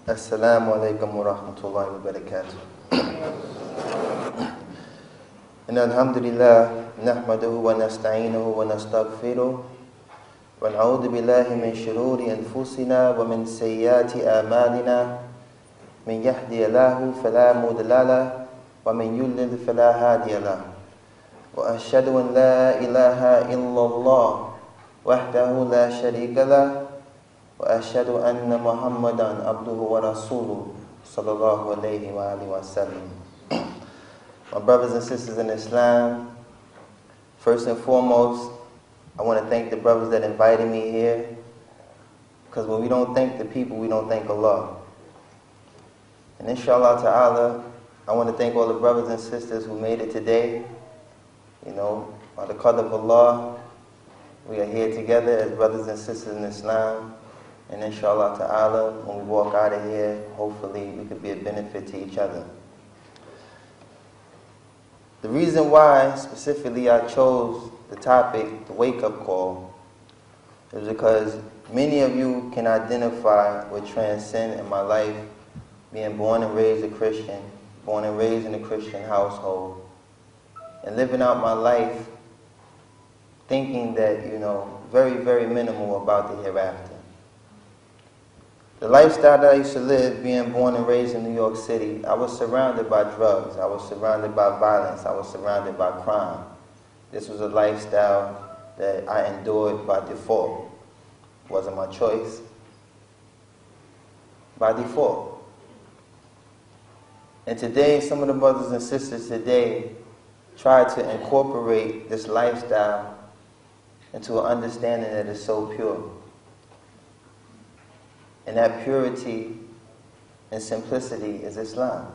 Assalamu alaikum wa rahmatullahi wa barakatuh. إن الحمد لله نحمده ونستعينه ونستغفره ونعوذ بالله من شرور أنفسنا ومن سيئات أعمالنا من يهدي الله فلا مضل له ومن يضلل فلا هادي له وأشهد أن لا إله إلا الله وحده لا شريك له وأشهد أن محمدا عبده ورسوله صلى الله عليه وآله وسلم. My brothers and sisters in Islam, first and foremost, I want to thank the brothers that invited me here, because when we don't thank the people, we don't thank Allah. And inshallah ta'ala, I want to thank all the brothers and sisters who made it today. You know, by the qadr of Allah, we are here together as brothers and sisters in Islam. And inshallah ta'ala, when we walk out of here, hopefully we could be a benefit to each other. The reason why specifically I chose the topic, the wake-up call, is because many of you can identify with transcend in my life, being born and raised a Christian, born and raised in a Christian household, and living out my life thinking that, you know, very, very minimal about the hereafter. The lifestyle that I used to live, being born and raised in New York City, I was surrounded by drugs, I was surrounded by violence, I was surrounded by crime. This was a lifestyle that I endured by default. It wasn't my choice. By default. And today, some of the brothers and sisters today try to incorporate this lifestyle into an understanding that is so pure. And that purity and simplicity is Islam.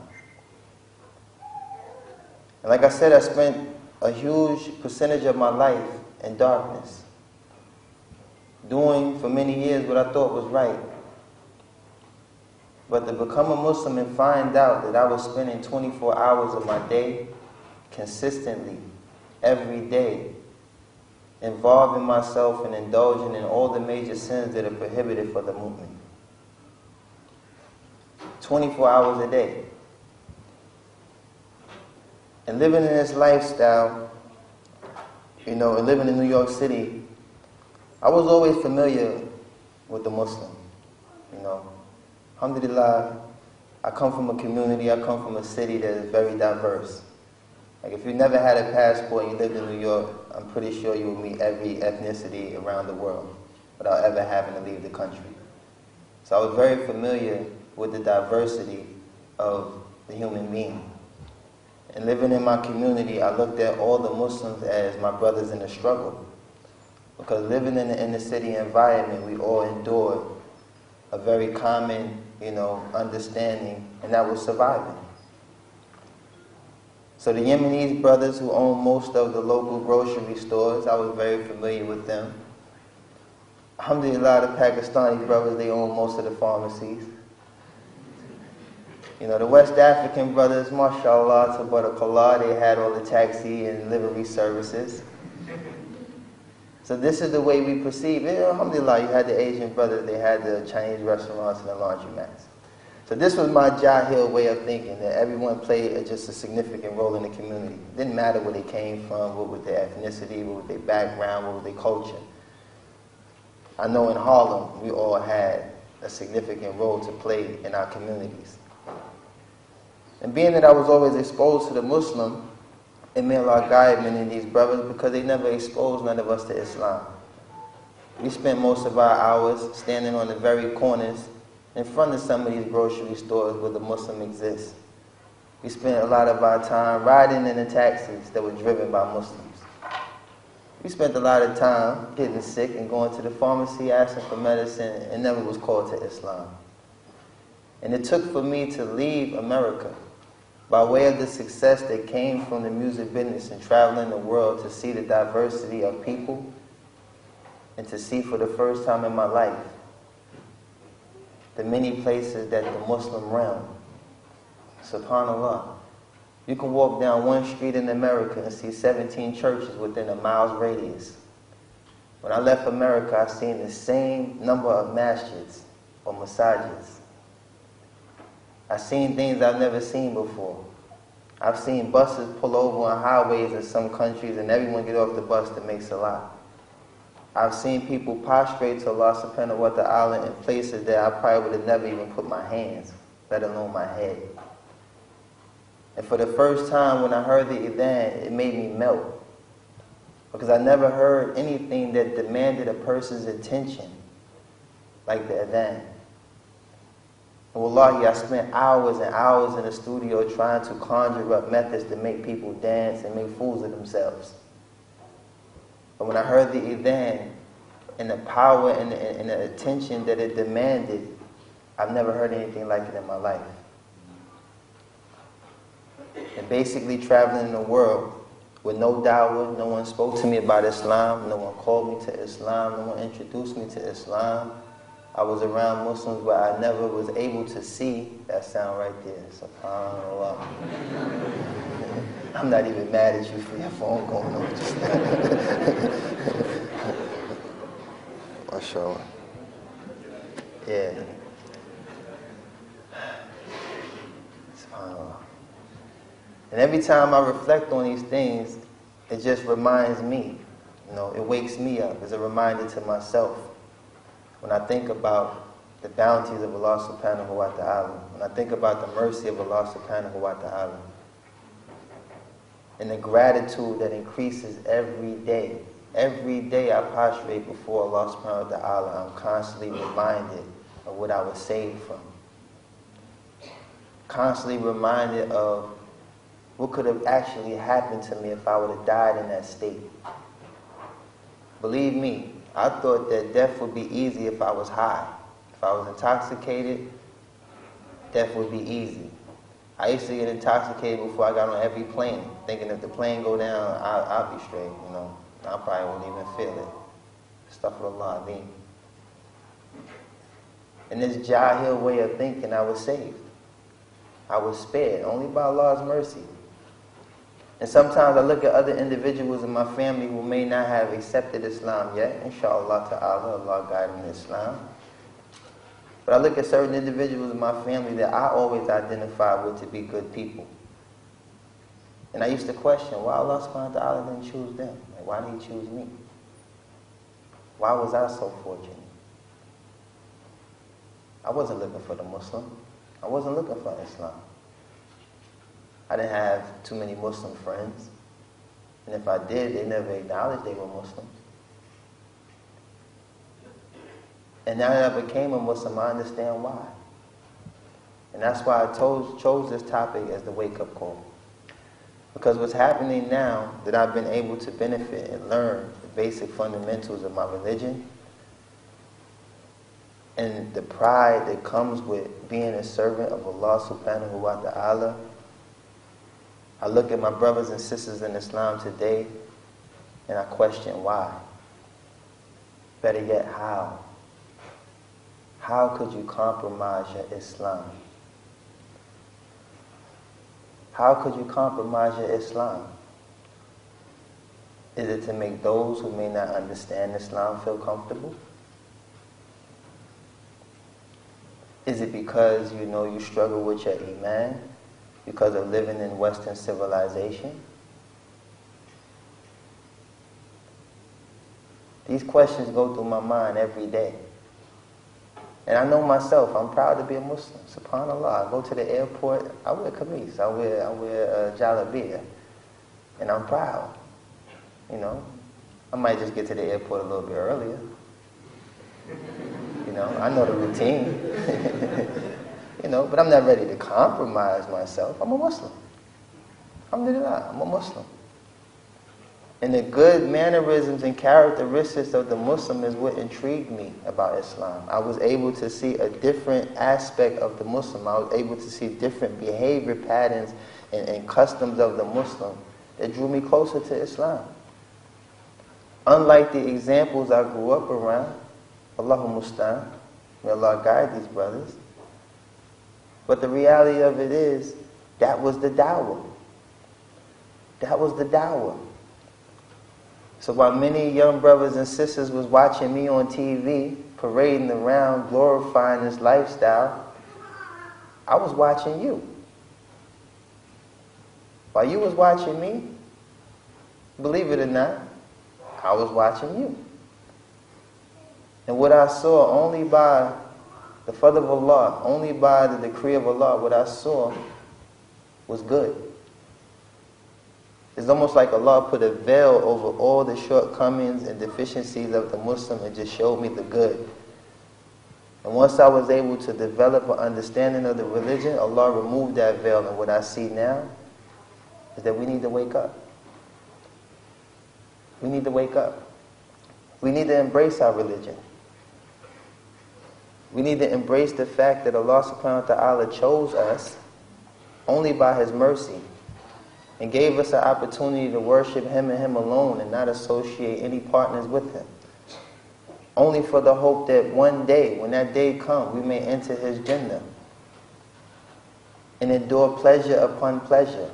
And like I said, I spent a huge percentage of my life in darkness, doing for many years what I thought was right. But to become a Muslim and find out that I was spending 24 hours of my day consistently, every day, involving myself and indulging in all the major sins that are prohibited for the mu'min. 24 hours a day. And living in this lifestyle, you know, and living in New York City, I was always familiar with the Muslim. You know, alhamdulillah, I come from a community, I come from a city that is very diverse. Like if you never had a passport and you lived in New York, I'm pretty sure you will meet every ethnicity around the world without ever having to leave the country. So I was very familiar with the diversity of the human being. And living in my community, I looked at all the Muslims as my brothers in the struggle. Because living in the inner city environment, we all endured a very common, you know, understanding, and that was surviving. So the Yemenis brothers who own most of the local grocery stores, I was very familiar with them. Alhamdulillah, the Pakistani brothers, they own most of the pharmacies. You know, the West African brothers, mashallah, tabarakallah, they had all the taxi and livery services. So this is the way we perceive it. Alhamdulillah, you had the Asian brothers, they had the Chinese restaurants and the laundromats. So this was my Jahil way of thinking, that everyone played just a significant role in the community. It didn't matter where they came from, what was their ethnicity, what was their background, what was their culture. I know in Harlem, we all had a significant role to play in our communities. And being that I was always exposed to the Muslim, it made Allah guide many of these brothers because they never exposed none of us to Islam. We spent most of our hours standing on the very corners in front of some of these grocery stores where the Muslim exists. We spent a lot of our time riding in the taxis that were driven by Muslims. We spent a lot of time getting sick and going to the pharmacy asking for medicine and never was called to Islam. And it took for me to leave America by way of the success that came from the music business and traveling the world to see the diversity of people and to see for the first time in my life the many places that the Muslim realm, subhanAllah, you can walk down one street in America and see 17 churches within a mile's radius. When I left America, I seen the same number of masjids or masajids I've seen things I've never seen before. I've seen buses pull over on highways in some countries and everyone get off the bus to make salah. I've seen people prostrate to Allah subhanahu wa ta'ala in places that I probably would have never even put my hands, let alone my head. And for the first time when I heard the adhan, it made me melt. Because I never heard anything that demanded a person's attention like the adhan. And wallahi, I spent hours and hours in the studio trying to conjure up methods to make people dance and make fools of themselves. But when I heard the adhan and the power and the attention that it demanded, I've never heard anything like it in my life. And basically traveling in the world with no dawah, no one spoke to me about Islam, no one called me to Islam, no one introduced me to Islam. I was around Muslims where I never was able to see that sound right there. SubhanAllah. I'm not even mad at you for your phone going on just now. MashaAllah. Yeah. SubhanAllah. And every time I reflect on these things, it just reminds me, it wakes me up as a reminder to myself. When I think about the bounties of Allah subhanahu wa ta'ala, when I think about the mercy of Allah subhanahu wa ta'ala, and the gratitude that increases every day I prostrate before Allah subhanahu wa ta'ala, I'm constantly reminded of what I was saved from. Constantly reminded of what could have actually happened to me if I would have died in that state. Believe me, I thought that death would be easy if I was high. If I was intoxicated, death would be easy. I used to get intoxicated before I got on every plane, thinking if the plane go down, I'll be straight, I probably won't even feel it. Astaghfirullah Azim. In this jahil way of thinking, I was saved. I was spared, only by Allah's mercy. And sometimes I look at other individuals in my family who may not have accepted Islam yet. Inshallah ta'ala, Allah guide them in Islam. But I look at certain individuals in my family that I always identified with to be good people. And I used to question, why Allah subhanahu wa ta'ala didn't choose them? Like, why did He choose me? Why was I so fortunate? I wasn't looking for the Muslim. I wasn't looking for Islam. I didn't have too many Muslim friends. And if I did, they never acknowledged they were Muslims. And now that I became a Muslim, I understand why. And that's why I chose this topic as the wake-up call. Because what's happening now that I've been able to benefit and learn the basic fundamentals of my religion, and the pride that comes with being a servant of Allah subhanahu wa ta'ala, I look at my brothers and sisters in Islam today and I question why. Better yet, how? How could you compromise your Islam? How could you compromise your Islam? Is it to make those who may not understand Islam feel comfortable? Is it because you struggle with your iman? Because of living in Western civilization? These questions go through my mind every day. And I know myself, I'm proud to be a Muslim. SubhanAllah, I go to the airport, I wear kameez, I wear jalabiyah. And I'm proud. I might just get to the airport a little bit earlier. I know the routine. But I'm not ready to compromise myself. I'm a Muslim. Alhamdulillah, I'm a Muslim. And the good mannerisms and characteristics of the Muslim is what intrigued me about Islam. I was able to see a different aspect of the Muslim. I was able to see different behavior patterns and customs of the Muslim that drew me closer to Islam. Unlike the examples I grew up around, Allahu Musta'an, may Allah guide these brothers. But the reality of it is, that was the dawah. That was the dawah. So while many young brothers and sisters was watching me on TV, parading around, glorifying this lifestyle, I was watching you. While you was watching me, believe it or not, I was watching you. And what I saw, only by the fadl of Allah, only by the decree of Allah, what I saw was good. It's almost like Allah put a veil over all the shortcomings and deficiencies of the Muslim and just showed me the good. And once I was able to develop an understanding of the religion, Allah removed that veil, and what I see now is that we need to wake up. We need to wake up. We need to embrace our religion. We need to embrace the fact that Allah subhanahu wa ta'ala chose us only by His mercy and gave us an opportunity to worship Him and Him alone and not associate any partners with Him. Only for the hope that one day, when that day comes, we may enter His Jannah and endure pleasure upon pleasure.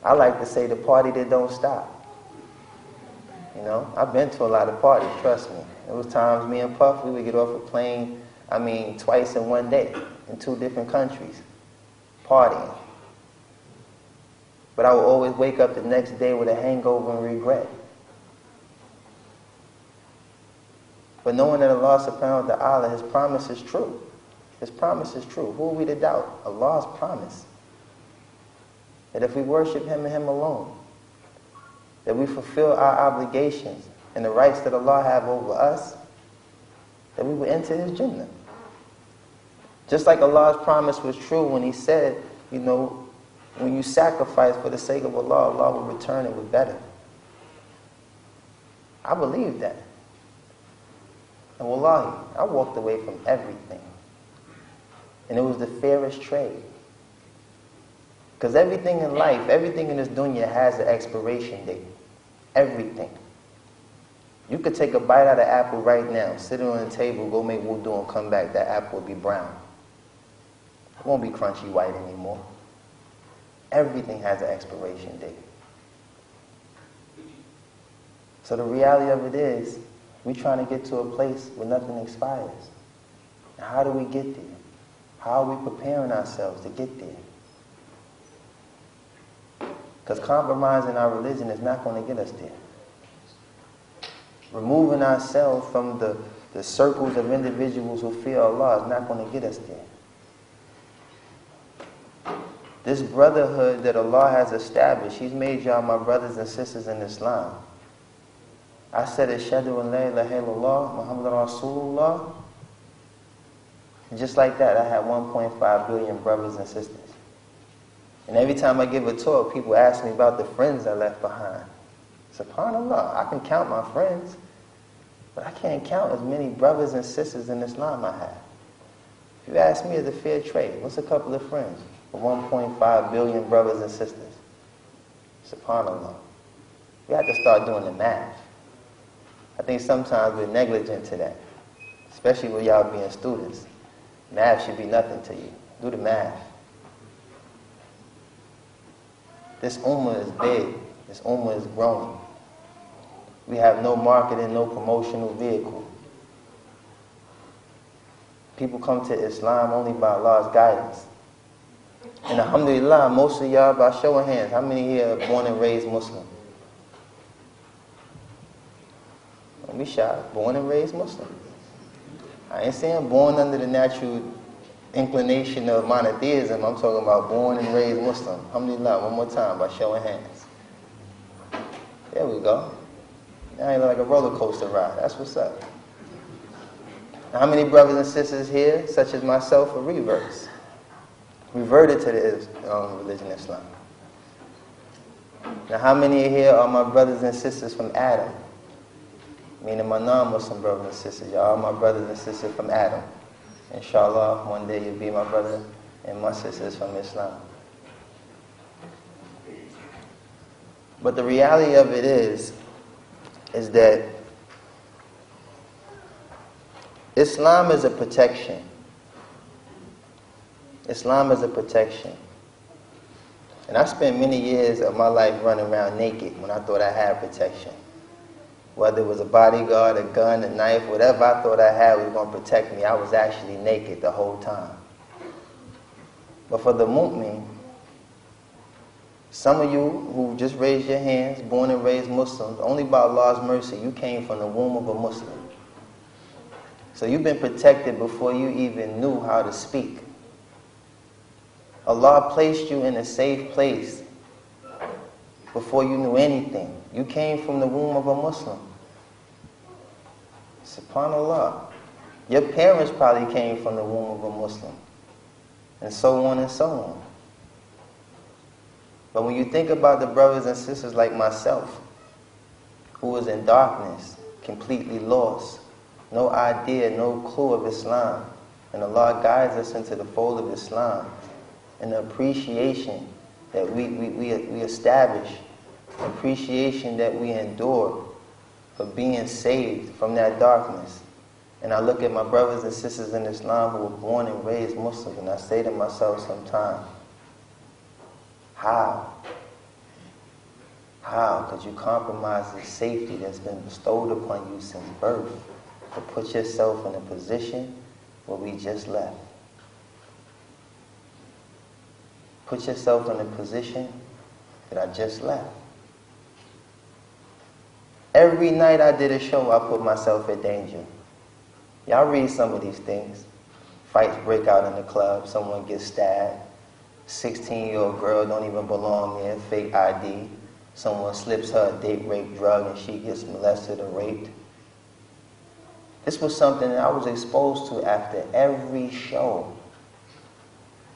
I like to say the party that don't stop. You know, I've been to a lot of parties, trust me. There was times me and Puff, we would get off a plane, twice in one day, in 2 different countries, partying. But I would always wake up the next day with a hangover and regret. But knowing that Allah subhanahu wa ta'ala, His promise is true. His promise is true. Who are we to doubt? Allah's promise. That if we worship Him and Him alone, that we fulfill our obligations and the rights that Allah have over us, that we will enter His Jannah. Just like Allah's promise was true when He said, you know, when you sacrifice for the sake of Allah, Allah will return it with better. I believe that. And wallahi, I walked away from everything. And it was the fairest trade. Because everything in life, everything in this dunya has an expiration date. Everything. You could take a bite out of apple right now, sit it on the table, go make wudu and come back, that apple will be brown. It won't be crunchy white anymore. Everything has an expiration date. So the reality of it is, we're trying to get to a place where nothing expires. And how do we get there? How are we preparing ourselves to get there? Because compromising our religion is not going to get us there. Removing ourselves from the circles of individuals who fear Allah is not going to get us there. This brotherhood that Allah has established, He's made y'all my brothers and sisters in Islam. I said, Ashhadu an la ilaha illallah, Muhammadan Rasulullah. And just like that, I had 1.5 billion brothers and sisters. And every time I give a talk, people ask me about the friends I left behind. SubhanAllah, I can count my friends, but I can't count as many brothers and sisters in Islam I have. If you ask me, is a fair trade, what's a couple of friends for 1.5 billion brothers and sisters? SubhanAllah. We have to start doing the math. I think sometimes we're negligent to that, especially with y'all being students. Math should be nothing to you. Do the math. This ummah is big. This ummah is growing. We have no marketing, no promotional vehicle. People come to Islam only by Allah's guidance. And alhamdulillah, most of y'all, by show of hands, how many here are born and raised Muslim? Don't be shy. Born and raised Muslim. I ain't saying born under the natural inclination of monotheism. I'm talking about born and raised Muslim. Alhamdulillah, one more time, by show of hands. There we go. Now you look like a roller coaster ride. That's what's up. Now, how many brothers and sisters here, such as myself, are reverts? Reverted to the religion of Islam. Now, how many here are my brothers and sisters from Adam? Meaning my non-Muslim brothers and sisters. Y'all are my brothers and sisters from Adam. Inshallah, one day you'll be my brother and my sisters from Islam. But the reality of it is that Islam is a protection. Islam is a protection. And I spent many years of my life running around naked when I thought I had protection. Whether it was a bodyguard, a gun, a knife, whatever I thought I had was going to protect me, I was actually naked the whole time. But for the mu'min, some of you who just raised your hands, born and raised Muslims, only by Allah's mercy, you came from the womb of a Muslim. So you've been protected before you even knew how to speak. Allah placed you in a safe place before you knew anything. You came from the womb of a Muslim. SubhanAllah. Your parents probably came from the womb of a Muslim. And so on and so on. But when you think about the brothers and sisters like myself, who was in darkness, completely lost, no idea, no clue of Islam, and Allah guides us into the fold of Islam, and the appreciation that we establish, appreciation that we endure for being saved from that darkness. And I look at my brothers and sisters in Islam who were born and raised Muslims, and I say to myself sometimes, how? How could you compromise the safety that's been bestowed upon you since birth to put yourself in a position where we just left? Put yourself in a position that I just left. Every night I did a show, I put myself in danger. Y'all read some of these things. Fights break out in the club, someone gets stabbed. 16-year-old girl don't even belong there, fake ID. Someone slips her a date rape drug and she gets molested or raped. This was something that I was exposed to after every show.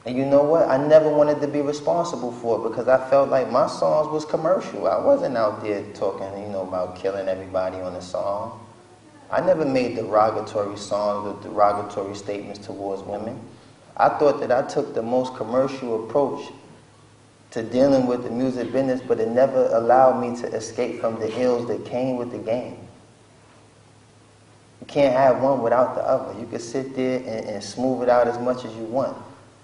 And you know what? I never wanted to be responsible for it because I felt like my songs was commercial. I wasn't out there talking, about killing everybody on the song. I never made derogatory songs or derogatory statements towards women. I thought that I took the most commercial approach to dealing with the music business, but it never allowed me to escape from the ills that came with the game. You can't have one without the other. You can sit there and smooth it out as much as you want,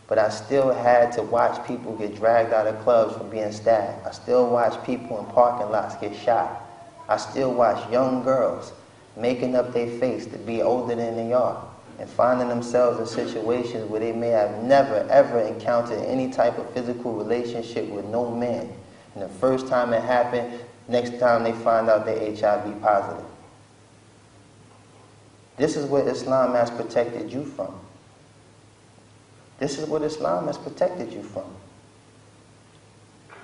but I still had to watch people get dragged out of clubs for being stabbed. I still watch people in parking lots get shot. I still watch young girls making up their face to be older than they are, and finding themselves in situations where they may have never, ever encountered any type of physical relationship with no man. And the first time it happened, next time they find out they're HIV positive. This is what Islam has protected you from. This is what Islam has protected you from.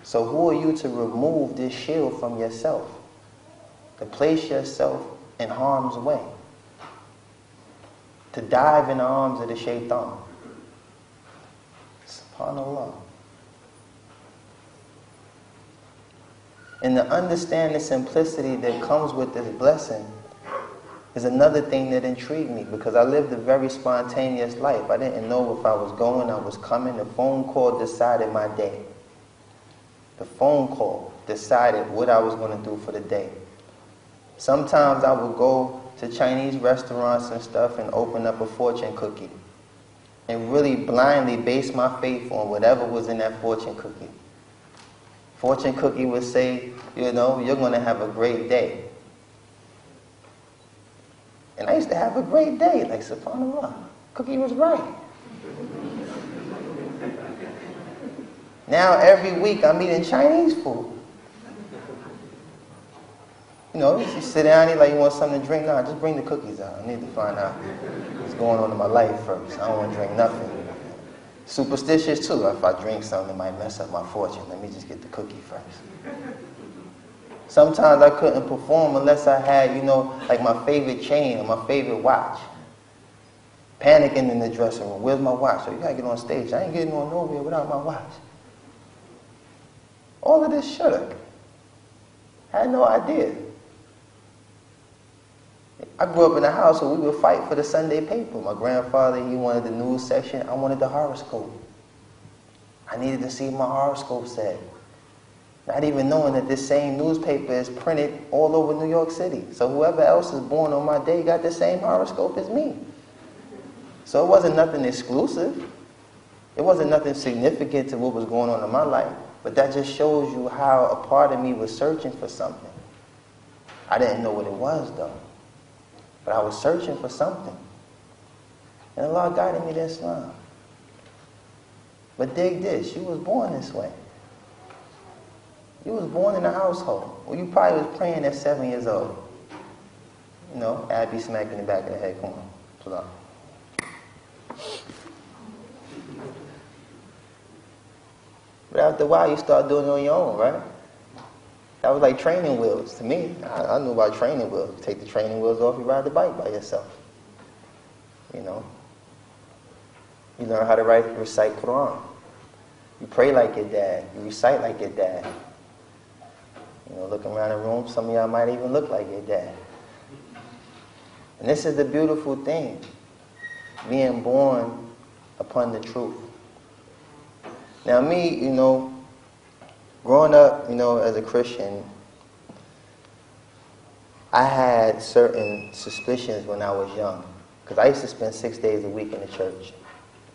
So who are you to remove this shield from yourself? To place yourself in harm's way? To dive in the arms of the shaitan? SubhanAllah. And to understand the simplicity that comes with this blessing is another thing that intrigued me, because I lived a very spontaneous life. I didn't know if I was going, I was coming. The phone call decided my day. The phone call decided what I was going to do for the day. Sometimes I would go to Chinese restaurants and stuff and open up a fortune cookie and really blindly base my faith on whatever was in that fortune cookie. Fortune cookie would say, you're going to have a great day. And I used to have a great day, like SubhanAllah. Cookie was right. Now every week I'm eating Chinese food. You sit down here like you want something to drink. Nah, just bring the cookies out. I need to find out what's going on in my life first. I don't want to drink nothing. Superstitious too. If I drink something, it might mess up my fortune. Let me just get the cookie first. Sometimes I couldn't perform unless I had, like my favorite chain or my favorite watch. Panicking in the dressing room. Where's my watch? So you gotta get on stage. I ain't getting on nowhere without my watch. All of this shoulda. I had no idea. I grew up in a house where we would fight for the Sunday paper. My grandfather, he wanted the news section. I wanted the horoscope. I needed to see what my horoscope said. Not even knowing that this same newspaper is printed all over New York City. So whoever else is born on my day got the same horoscope as me. So it wasn't nothing exclusive. It wasn't nothing significant to what was going on in my life. But that just shows you how a part of me was searching for something. I didn't know what it was though. But I was searching for something. And Allah guided me to Islam. But dig this, you was born this way. You was born in a household. Well, you probably was praying at 7 years old. You know, Abby smacking the back of the head. Come on. Pull up. But after a while, you start doing it on your own, right? That was like training wheels to me. I knew about training wheels. You take the training wheels off, you ride the bike by yourself. You know? You learn how to recite Quran. You pray like your dad. You recite like your dad. You know, looking around the room, some of y'all might even look like your dad. And this is the beautiful thing, being born upon the truth. Now me, you know, growing up, you know, as a Christian, I had certain suspicions when I was young. Because I used to spend 6 days a week in the church.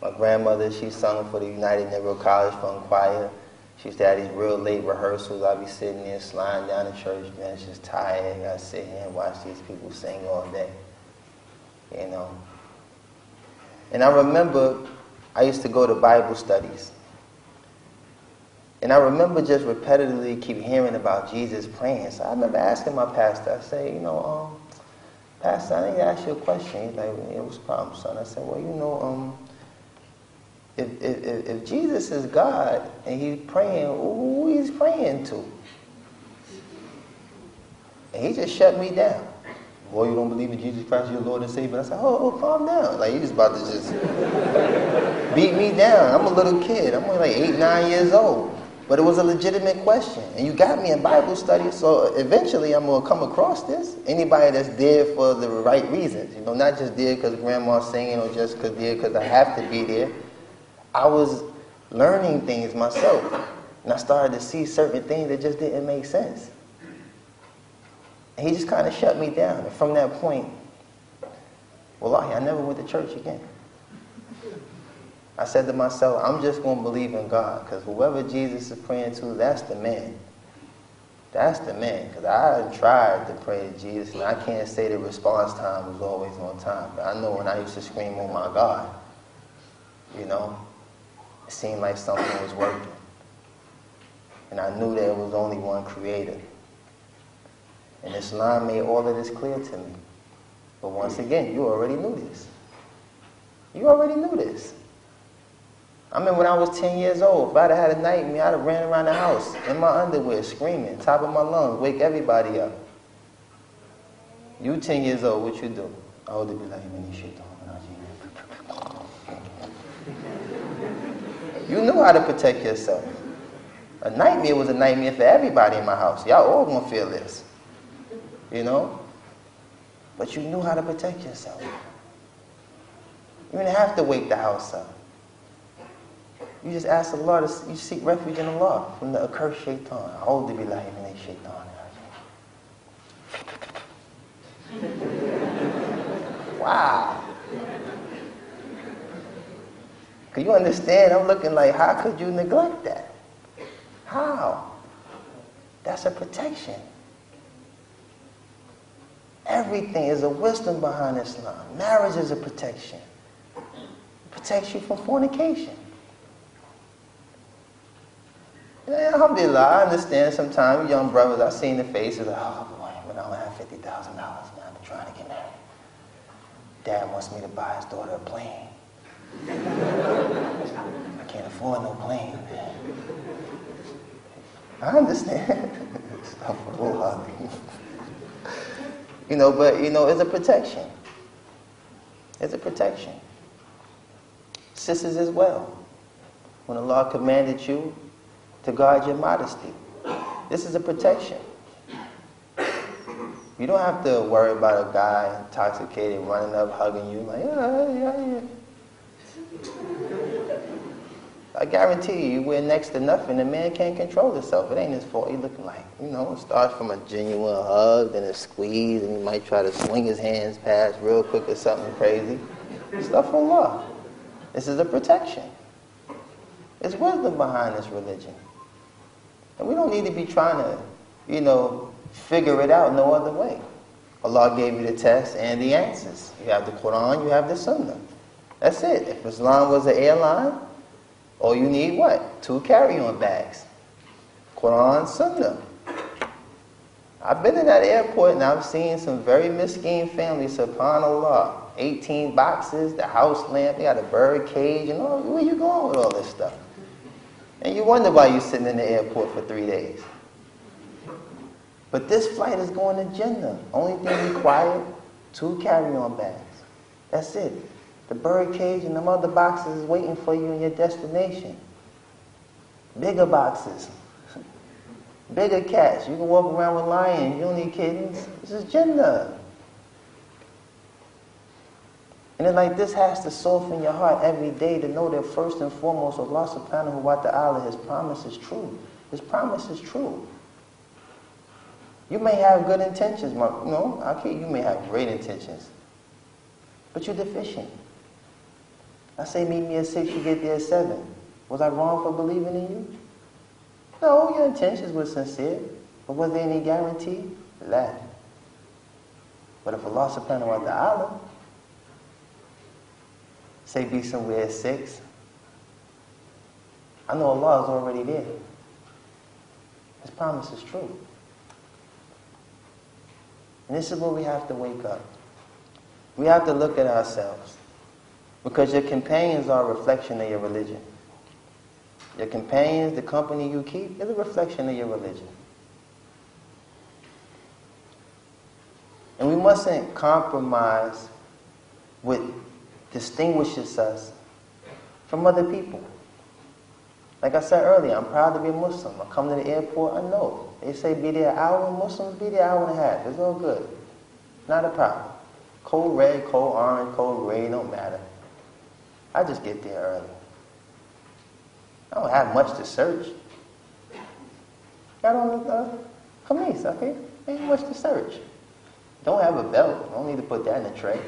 My grandmother, she sung for the United Negro College Fund Choir. She used to have these real late rehearsals. I'd be sitting there sliding down the church, man, it's just tired. I'd sit here and watch these people sing all day. You know. And I remember I used to go to Bible studies. And I remember just repetitively keep hearing about Jesus praying. So I remember asking my pastor, I say, you know, Pastor, I need to ask you a question. He's like, yeah, what's the problem, son? I said, well, you know, if Jesus is God and he's praying, who he's praying to? And he just shut me down. Boy, you don't believe in Jesus Christ, your Lord and Savior? I said, oh, calm down. Like, he's about to just beat me down. I'm a little kid. I'm only like 8, 9 years old. But it was a legitimate question. And you got me in Bible study, so eventually I'm going to come across this. Anybody that's there for the right reasons. You know, not just there because grandma's singing or just there because I have to be there. I was learning things myself. And I started to see certain things that just didn't make sense. And he just kind of shut me down. And from that point, wallahi, I never went to church again. I said to myself, I'm just going to believe in God, because whoever Jesus is praying to, that's the man. That's the man. Because I tried to pray to Jesus, and I can't say the response time was always on time. But I know when I used to scream, oh my God, you know, it seemed like something was working. And I knew there was only one creator. And Islam made all of this clear to me. But once again, you already knew this. You already knew this. I remember when I was 10 years old, if I'd have had a nightmare, I'd have ran around the house in my underwear, screaming, top of my lungs, wake everybody up. You 10 years old, what you do? I would be like, you knew how to protect yourself. A nightmare was a nightmare for everybody in my house. Y'all all gonna feel this. You know? But you knew how to protect yourself. You didn't have to wake the house up. You just ask Allah, you seek refuge in Allah from the accursed shaitan. A'udhu billahi minash shaitan. Wow. Can you understand? I'm looking like, how could you neglect that? How? That's a protection. Everything is a wisdom behind Islam. Marriage is a protection. It protects you from fornication. Yeah, alhamdulillah, I understand sometimes young brothers, I've seen the faces, like, oh boy, but I only have $50,000 now, I'm trying to get married. Dad wants me to buy his daughter a plane. I can't afford no plane, man. I understand. You know, but, you know, it's a protection. It's a protection. Sisters as well. When Allah commanded you to guard your modesty, this is a protection. You don't have to worry about a guy intoxicated running up, hugging you, like, yeah. I guarantee you, you wear next to nothing, the man can't control himself. It ain't his fault. He looking like, you know, it starts from a genuine hug, then a squeeze, and he might try to swing his hands past real quick or something crazy. Stuff from Allah. This is a protection. There's wisdom behind this religion. And we don't need to be trying to, you know, figure it out no other way. Allah gave you the test and the answers. You have the Quran, you have the Sunnah. That's it. If Islam was an airline, Or you need what? 2 carry-on bags. Quran, Sunnah. I've been in that airport and I've seen some very miskin families, subhanAllah. 18 boxes, the house lamp, they got a bird cage, and all. Where you going with all this stuff? And you wonder why you're sitting in the airport for 3 days. But this flight is going to Jannah. Only thing required, 2 carry-on bags. That's it. The bird cage and them other boxes is waiting for you in your destination. Bigger boxes. Bigger cats. You can walk around with lions. You don't need kittens. This is Jannah. And then like this has to soften your heart every day to know that first and foremost, Allah subhanahu wa ta'ala, His promise is true. His promise is true. You may have good intentions, you may have great intentions. But you're deficient. I say meet me at 6, you get there at 7. Was I wrong for believing in you? No, your intentions were sincere. But was there any guarantee? La. But if Allah subhanahu wa ta'ala say be somewhere at 6, I know Allah is already there. His promise is true. And this is where we have to wake up. We have to look at ourselves. Because your companions are a reflection of your religion. Your companions, the company you keep, is a reflection of your religion. And we mustn't compromise what distinguishes us from other people. Like I said earlier, I'm proud to be a Muslim. I come to the airport, I know. They say be there an hour, Muslims be there an hour and a half. It's all good. Not a problem. Cold red, cold orange, cold gray, don't matter. I just get there early. I don't have much to search. Got on the kameez, okay? Ain't much to search. Don't have a belt. Don't need to put that in the tray.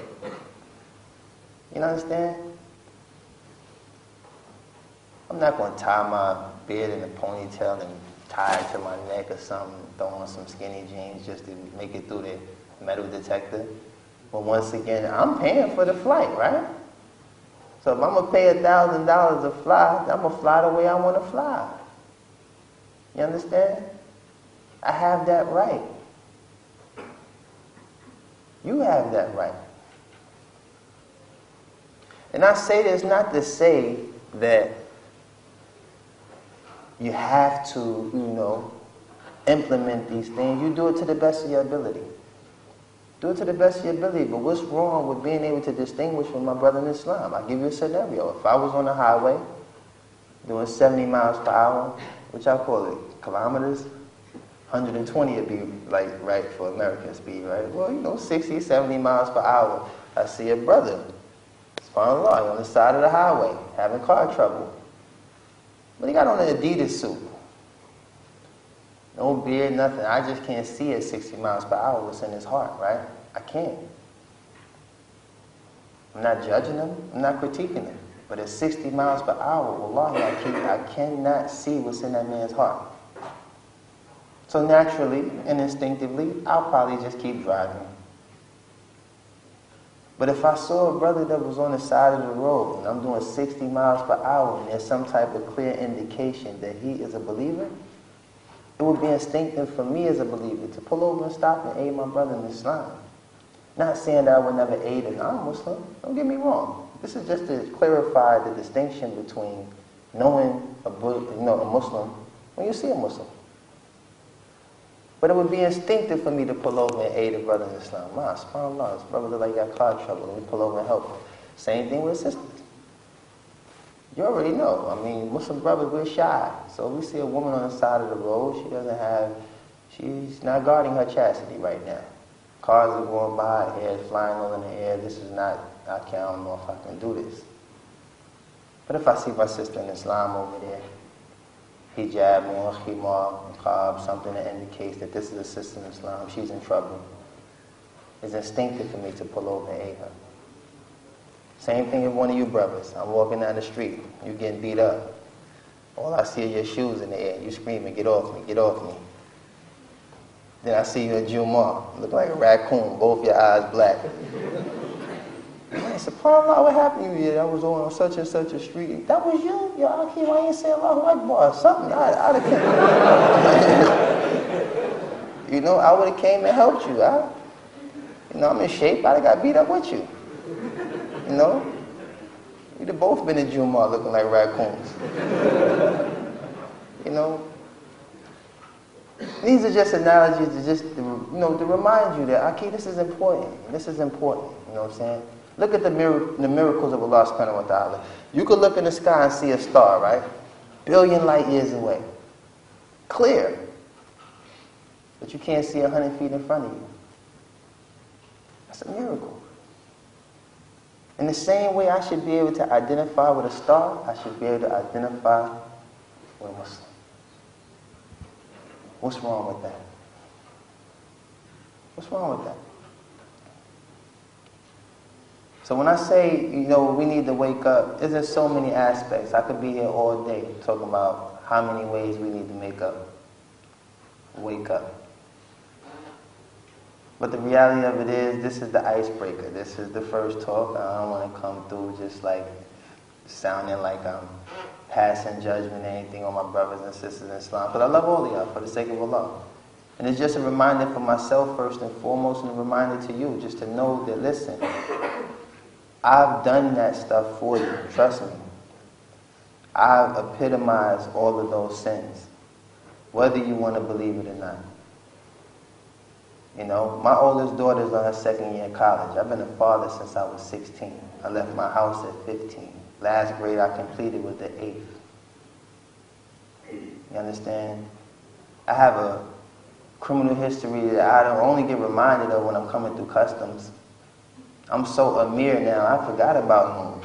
You understand? I'm not going to tie my beard in a ponytail and tie it to my neck or something, throw on some skinny jeans just to make it through the metal detector. But once again, I'm paying for the flight, right? So if I'm going to pay $1,000 to fly, I'm going to fly the way I want to fly. You understand? I have that right. You have that right. And I say this not to say that you have to, implement these things. You do it to the best of your ability. Do it to the best of your ability. But what's wrong with being able to distinguish from my brother in Islam? I'll give you a scenario. If I was on the highway doing 70 miles per hour, which I call it kilometers, 120 would be like right for American speed, right? Well, 60, 70 miles per hour. I see a brother, subhanAllah, on the side of the highway, having car trouble. But he got on an Adidas suit. No beard, nothing. I just can't see at 60 miles per hour what's in his heart, right? I can't. I'm not judging him. I'm not critiquing him. But at 60 miles per hour, wallahi, I cannot see what's in that man's heart. So naturally and instinctively, I'll probably just keep driving. But if I saw a brother that was on the side of the road and I'm doing 60 miles per hour and there's some type of clear indication that he is a believer, it would be instinctive for me as a believer to pull over and stop and aid my brother in Islam. Not saying that I would never aid a non-Muslim. Don't get me wrong. This is just to clarify the distinction between knowing a Muslim when you see a Muslim. But it would be instinctive for me to pull over and aid a brother in Islam. SubhanAllah, this brother look like he got car trouble. Let me pull over and help him. Same thing with sisters. You already know. Muslim brothers, we're shy. So if we see a woman on the side of the road, she's not guarding her chastity right now. Cars are going by, hair is flying all in the air. This is not, I don't know if I can do this. But if I see my sister in Islam over there, hijab or khimar, niqab, something that indicates that this is a sister in Islam, she's in trouble, it's instinctive for me to pull over and aid her. Same thing with one of you brothers. I'm walking down the street. You're getting beat up. All I see are your shoes in the air. You screaming, get off me, get off me. Then I see you in Jum'ah. Look like a raccoon, both your eyes black. Hey, subhanAllah, what happened to you? I was on such and such a street. That was you? Yo, Akeem, why you ain't say Allahu Akbar or something? I'd have came. You know, I would have came and helped you. You know, I'm in shape. I'd have got beat up with you. You know? We'd have both been in Jumu'ah looking like raccoons. You know? These are just analogies to remind you that, okay, this is important. This is important. You know what I'm saying? Look at the miracles of Allah subhanahu wa ta'ala. You could look in the sky and see a star, right? Billion light years away. Clear. But you can't see 100 feet in front of you. That's a miracle. In the same way I should be able to identify with a star, I should be able to identify with a Muslim. What's wrong with that? What's wrong with that? So when I say, we need to wake up, there's so many aspects. I could be here all day talking about how many ways we need to wake up. But the reality of it is, this is the icebreaker. This is the first talk. I don't want to come through just like sounding like I'm passing judgment or anything on my brothers and sisters in Islam. But I love all of y'all for the sake of Allah. And it's just a reminder for myself first and foremost, and a reminder to you just to know that, listen, I've done that stuff for you. Trust me. I've epitomized all of those sins, whether you want to believe it or not. My oldest daughter's on her second year in college. I've been a father since I was 16. I left my house at 15. Last grade I completed with the 8th. You understand? I have a criminal history that I don't only get reminded of when I'm coming through customs. I'm so Amir now, I forgot about Loon.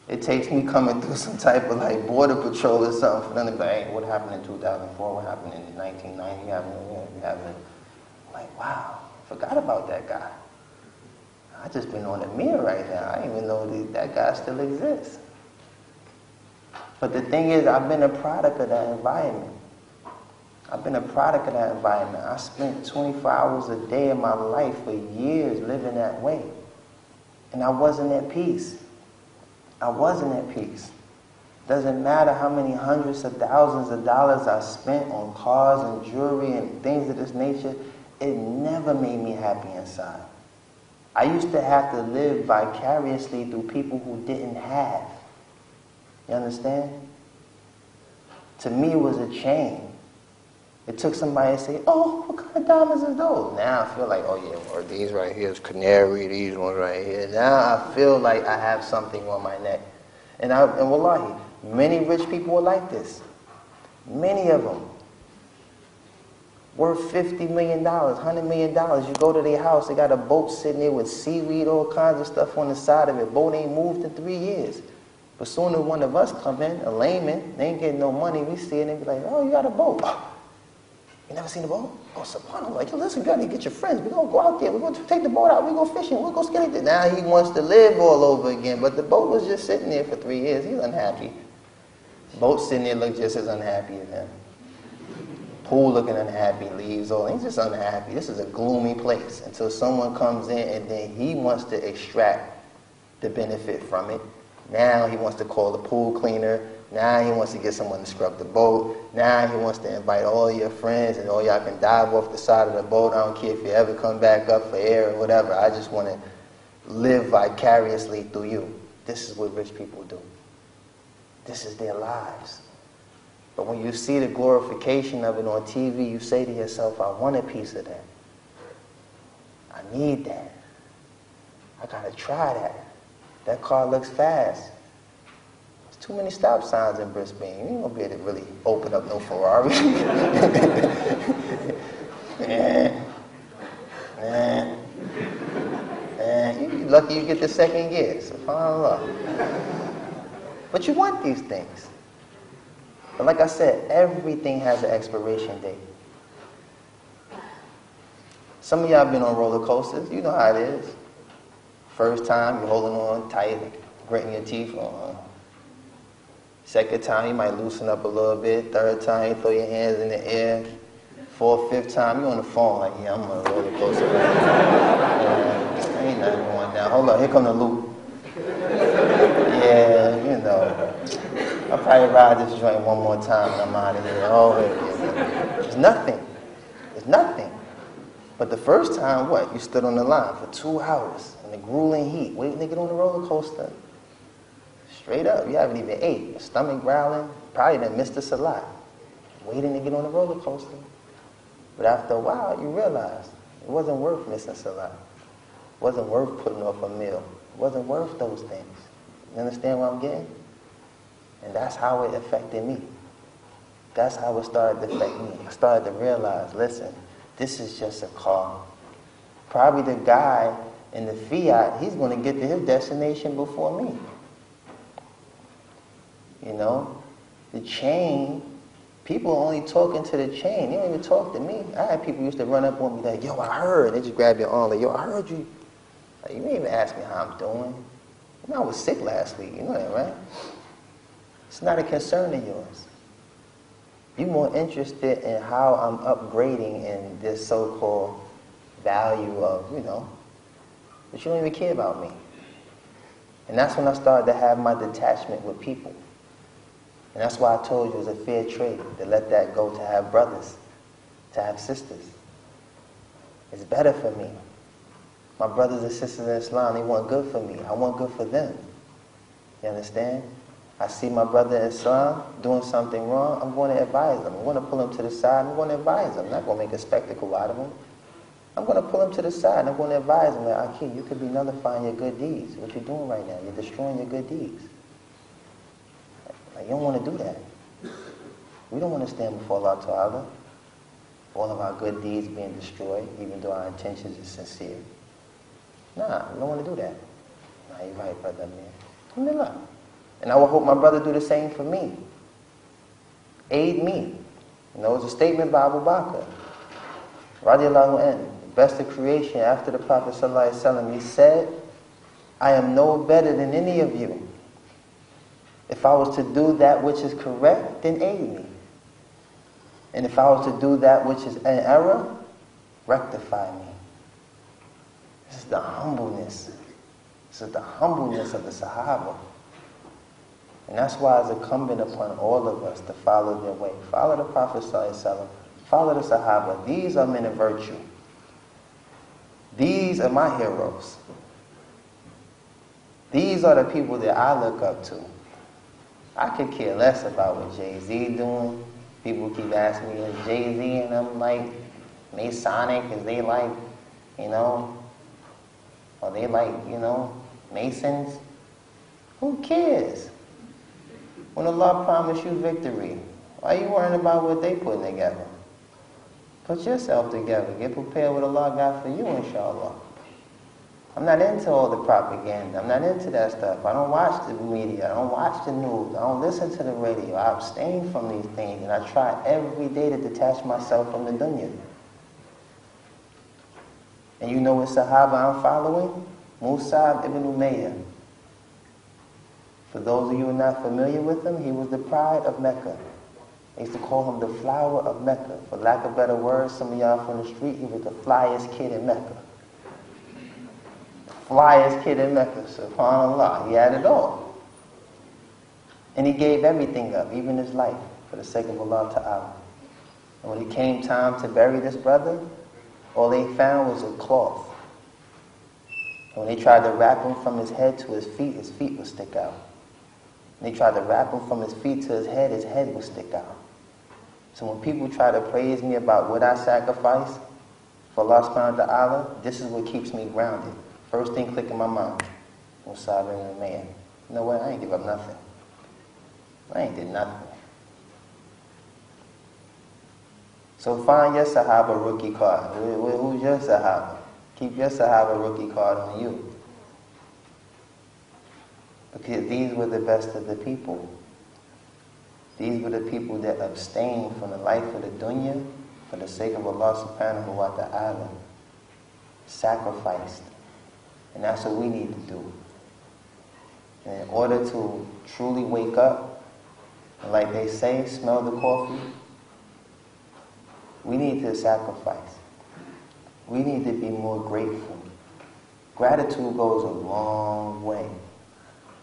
It takes me coming through some type of border patrol or something for them to be like, hey, what happened in 2004? What happened in 1990? Wow, forgot about that guy. I just been on Amir right now. I didn't even know that guy still exists. But the thing is, I've been a product of that environment. I spent 24 hours a day of my life for years living that way. And I wasn't at peace. Doesn't matter how many hundreds of thousands of dollars I spent on cars and jewelry and things of this nature, it never made me happy inside. I used to have to live vicariously through people who didn't have. You understand? To me, it was a chain. It took somebody to say, oh, what kind of diamonds are those? Now I feel like, oh yeah, or these right here is canary, these ones right here. Now I feel like I have something on my neck. And wallahi, many rich people are like this. Many of them. Worth $50 million, $100 million. You go to their house, they got a boat sitting there with seaweed, all kinds of stuff on the side of it. Boat ain't moved in 3 years. But soon as one of us come in, a layman, they ain't getting no money, we see it and be like, oh, you got a boat. Oh, you never seen a boat? Oh, subhanAllah. Like, listen, you gotta get your friends. We're gonna go out there. We're gonna take the boat out. We're gonna go fishing. We're gonna skate it. Now he wants to live all over again. But the boat was just sitting there for 3 years. He's unhappy. Boat sitting there look just as unhappy as him. Pool looking unhappy, leaves all. He's just unhappy. This is a gloomy place until someone comes in and then he wants to extract the benefit from it. Now he wants to call the pool cleaner. Now he wants to get someone to scrub the boat. Now he wants to invite all your friends and all y'all can dive off the side of the boat. I don't care if you ever come back up for air or whatever. I just want to live vicariously through you. This is what rich people do. This is their lives. But when you see the glorification of it on TV, you say to yourself, I want a piece of that. I need that. I gotta try that. That car looks fast. There's too many stop signs in Brisbane. You ain't gonna be able to really open up no Ferrari. You're lucky you get the second gear, subhanAllah. But you want these things. But like I said, everything has an expiration date. Some of y'all been on roller coasters. You know how it is. First time, you're holding on tight, gritting your teeth on. Second time, you might loosen up a little bit. Third time, you throw your hands in the air. 4th, 5th time, you on the phone like, yeah, I'm on a roller coaster. Ain't nothing going down. Hold on, here come the loop. Yeah, you know. I'll probably ride this joint one more time and I'm out of here. Oh, it's nothing. It's nothing. But the first time, what? You stood on the line for 2 hours in the grueling heat, waiting to get on the roller coaster. Straight up, you haven't even ate. Your stomach growling, probably done missed this a lot. Waiting to get on the roller coaster. But after a while, you realize it wasn't worth missing Salah. It wasn't worth putting off a meal. It wasn't worth those things. You understand what I'm getting? And that's how it affected me. That's how it started to affect me. I started to realize, listen, this is just a car. Probably the guy in the Fiat, he's going to get to his destination before me. You know? The chain, people are only talking to the chain. They don't even talk to me. I had people used to run up on me like, yo, I heard. They just grab your arm like, yo, I heard you. Like, you didn't even ask me how I'm doing. You know, I was sick last week. You know that, right? It's not a concern of yours. You're more interested in how I'm upgrading in this so-called value of, you know, but you don't even care about me. And that's when I started to have my detachment with people. And that's why I told you it was a fair trade to let that go, to have brothers, to have sisters. It's better for me. My brothers and sisters in Islam, they want good for me. I want good for them. You understand? I see my brother in Islam doing something wrong, I'm going to advise him. I'm going to pull him to the side, I'm going to advise him. I'm not going to make a spectacle out of him. I'm going to pull him to the side, and I'm going to advise him that, Aki, you could be nullifying your good deeds. What you're doing right now, you're destroying your good deeds. Like, you don't want to do that. We don't want to stand before Allah Ta'ala, all of our good deeds being destroyed, even though our intentions are sincere. Nah, we don't want to do that. Nah, you're right, brother Amir. Alhamdulillah. And I would hope my brother do the same for me. Aid me. You know, it's a statement by Abu Bakr. Radiallahu anhu, the best of creation after the Prophet Sallallahu Alaihi Wasallam, he said, I am no better than any of you. If I was to do that which is correct, then aid me. And if I was to do that which is an error, rectify me. This is the humbleness. This is the humbleness of the Sahaba. And that's why it's incumbent upon all of us to follow their way. Follow the Prophet ﷺ. Follow the Sahaba. These are men of virtue. These are my heroes. These are the people that I look up to. I could care less about what Jay-Z doing. People keep asking me, is Jay-Z and them like Masonic? Is they like, you know, are they like, you know, Masons? Who cares? When Allah promised you victory, why are you worrying about what they putting together? Put yourself together. Get prepared what Allah got for you, inshallah. I'm not into all the propaganda. I'm not into that stuff. I don't watch the media. I don't watch the news. I don't listen to the radio. I abstain from these things, and I try every day to detach myself from the dunya. And you know what Sahaba I'm following? Musab ibn Umayyah. For those of you who are not familiar with him, he was the pride of Mecca. They used to call him the flower of Mecca. For lack of better words, some of y'all from the street, he was the flyest kid in Mecca. Flyest kid in Mecca, subhanAllah. He had it all. And he gave everything up, even his life, for the sake of Allah Ta'ala. And when it came time to bury this brother, all they found was a cloth. And when they tried to wrap him from his head to his feet would stick out. And they tried to wrap him from his feet to his head would stick out. So when people try to praise me about what I sacrifice for Allah subhanahu wa ta'ala, this is what keeps me grounded. First thing click in my mind, Musab ibn Umayyah. You know what? I ain't give up nothing. I ain't did nothing. So find your Sahaba rookie card. Who's your Sahaba? Keep your Sahaba rookie card on you. Because these were the best of the people. These were the people that abstained from the life of the dunya for the sake of Allah subhanahu wa ta'ala. Sacrificed. And that's what we need to do. And in order to truly wake up, and like they say, smell the coffee, We need to sacrifice. We need to be more grateful. Gratitude goes a long way.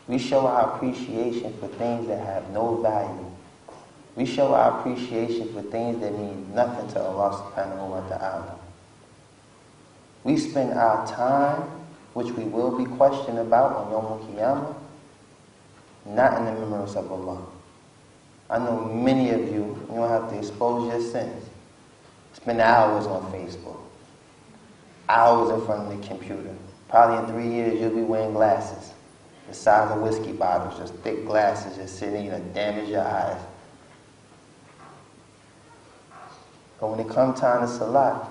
We show our appreciation for things that have no value. We show our appreciation for things that mean nothing to Allah subhanahu wa ta'ala. We spend our time, which we will be questioned about on Yawm al-Qiyamah, not in the remembrance of Allah. I know many of you don't have to expose your sins. Spend hours on Facebook, hours in front of the computer. Probably in 3 years you'll be wearing glasses, the size of whiskey bottles, just thick glasses, just sitting, damage your eyes. But when it comes time to Salat,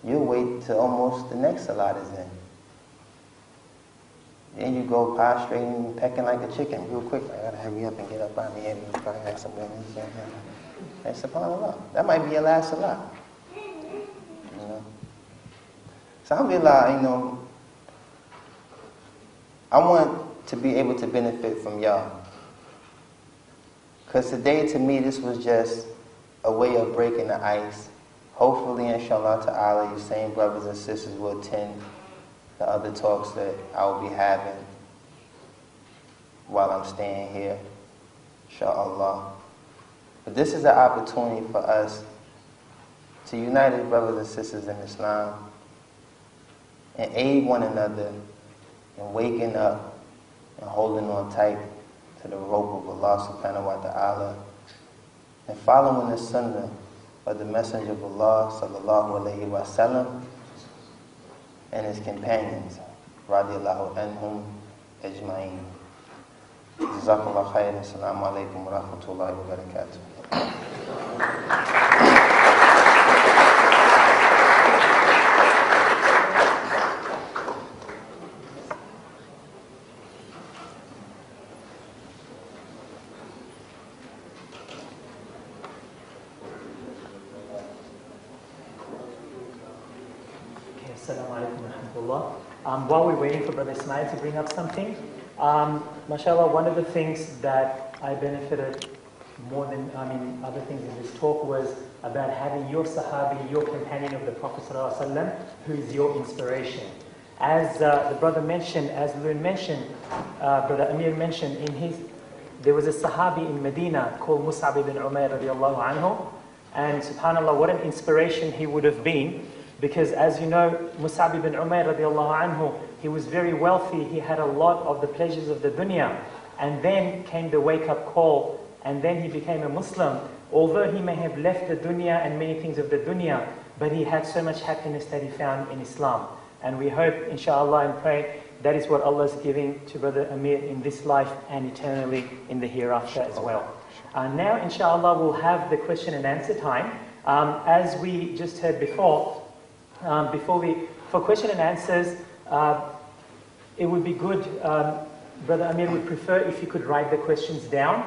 you'll wait till almost the next Salat is in. Then you go prostrating and pecking like a chicken real quick. I gotta hurry up and get up out of here and probably have some women. And subhanAllah, that might be your last Salat. So alhamdulillah, I want to be able to benefit from y'all. Because today to me this was just a way of breaking the ice. Hopefully, inshallah ta'ala, you same brothers and sisters will attend the other talks that I will be having while I'm staying here, inshallah. But this is an opportunity for us to unite as brothers and sisters in Islam and aid one another in waking up and holding on tight to the rope of Allah subhanahu wa ta'ala and following the sunnah of the Messenger of Allah sallallahu alayhi wa sallam and his companions radiyallahu anhum ajma'in. Jazakallah khairan. Assalamu alaikum wa rahmatullahi wa barakatuh. While we're waiting for Brother Ismail to bring up something, mashallah, one of the things that I benefited more than, other things in this talk was about having your sahabi, your companion of the Prophet ﷺ, who is your inspiration. As the brother mentioned, as Loon mentioned, Brother Amir mentioned, there was a sahabi in Medina called Mus'ab ibn Umair radiallahu anhu, and subhanallah, what an inspiration he would have been. Because as you know, Mus'ab ibn Umair radiallahu anhu, he was very wealthy, he had a lot of the pleasures of the dunya. And then came the wake-up call, and then he became a Muslim. Although he may have left the dunya and many things of the dunya, but he had so much happiness that he found in Islam. And we hope, inshallah, and pray, that is what Allah is giving to Brother Amir in this life and eternally in the hereafter as well. Now, inshallah, we'll have the question and answer time. As we just heard before, for question and answers, it would be good, Brother Amir would prefer if you could write the questions down,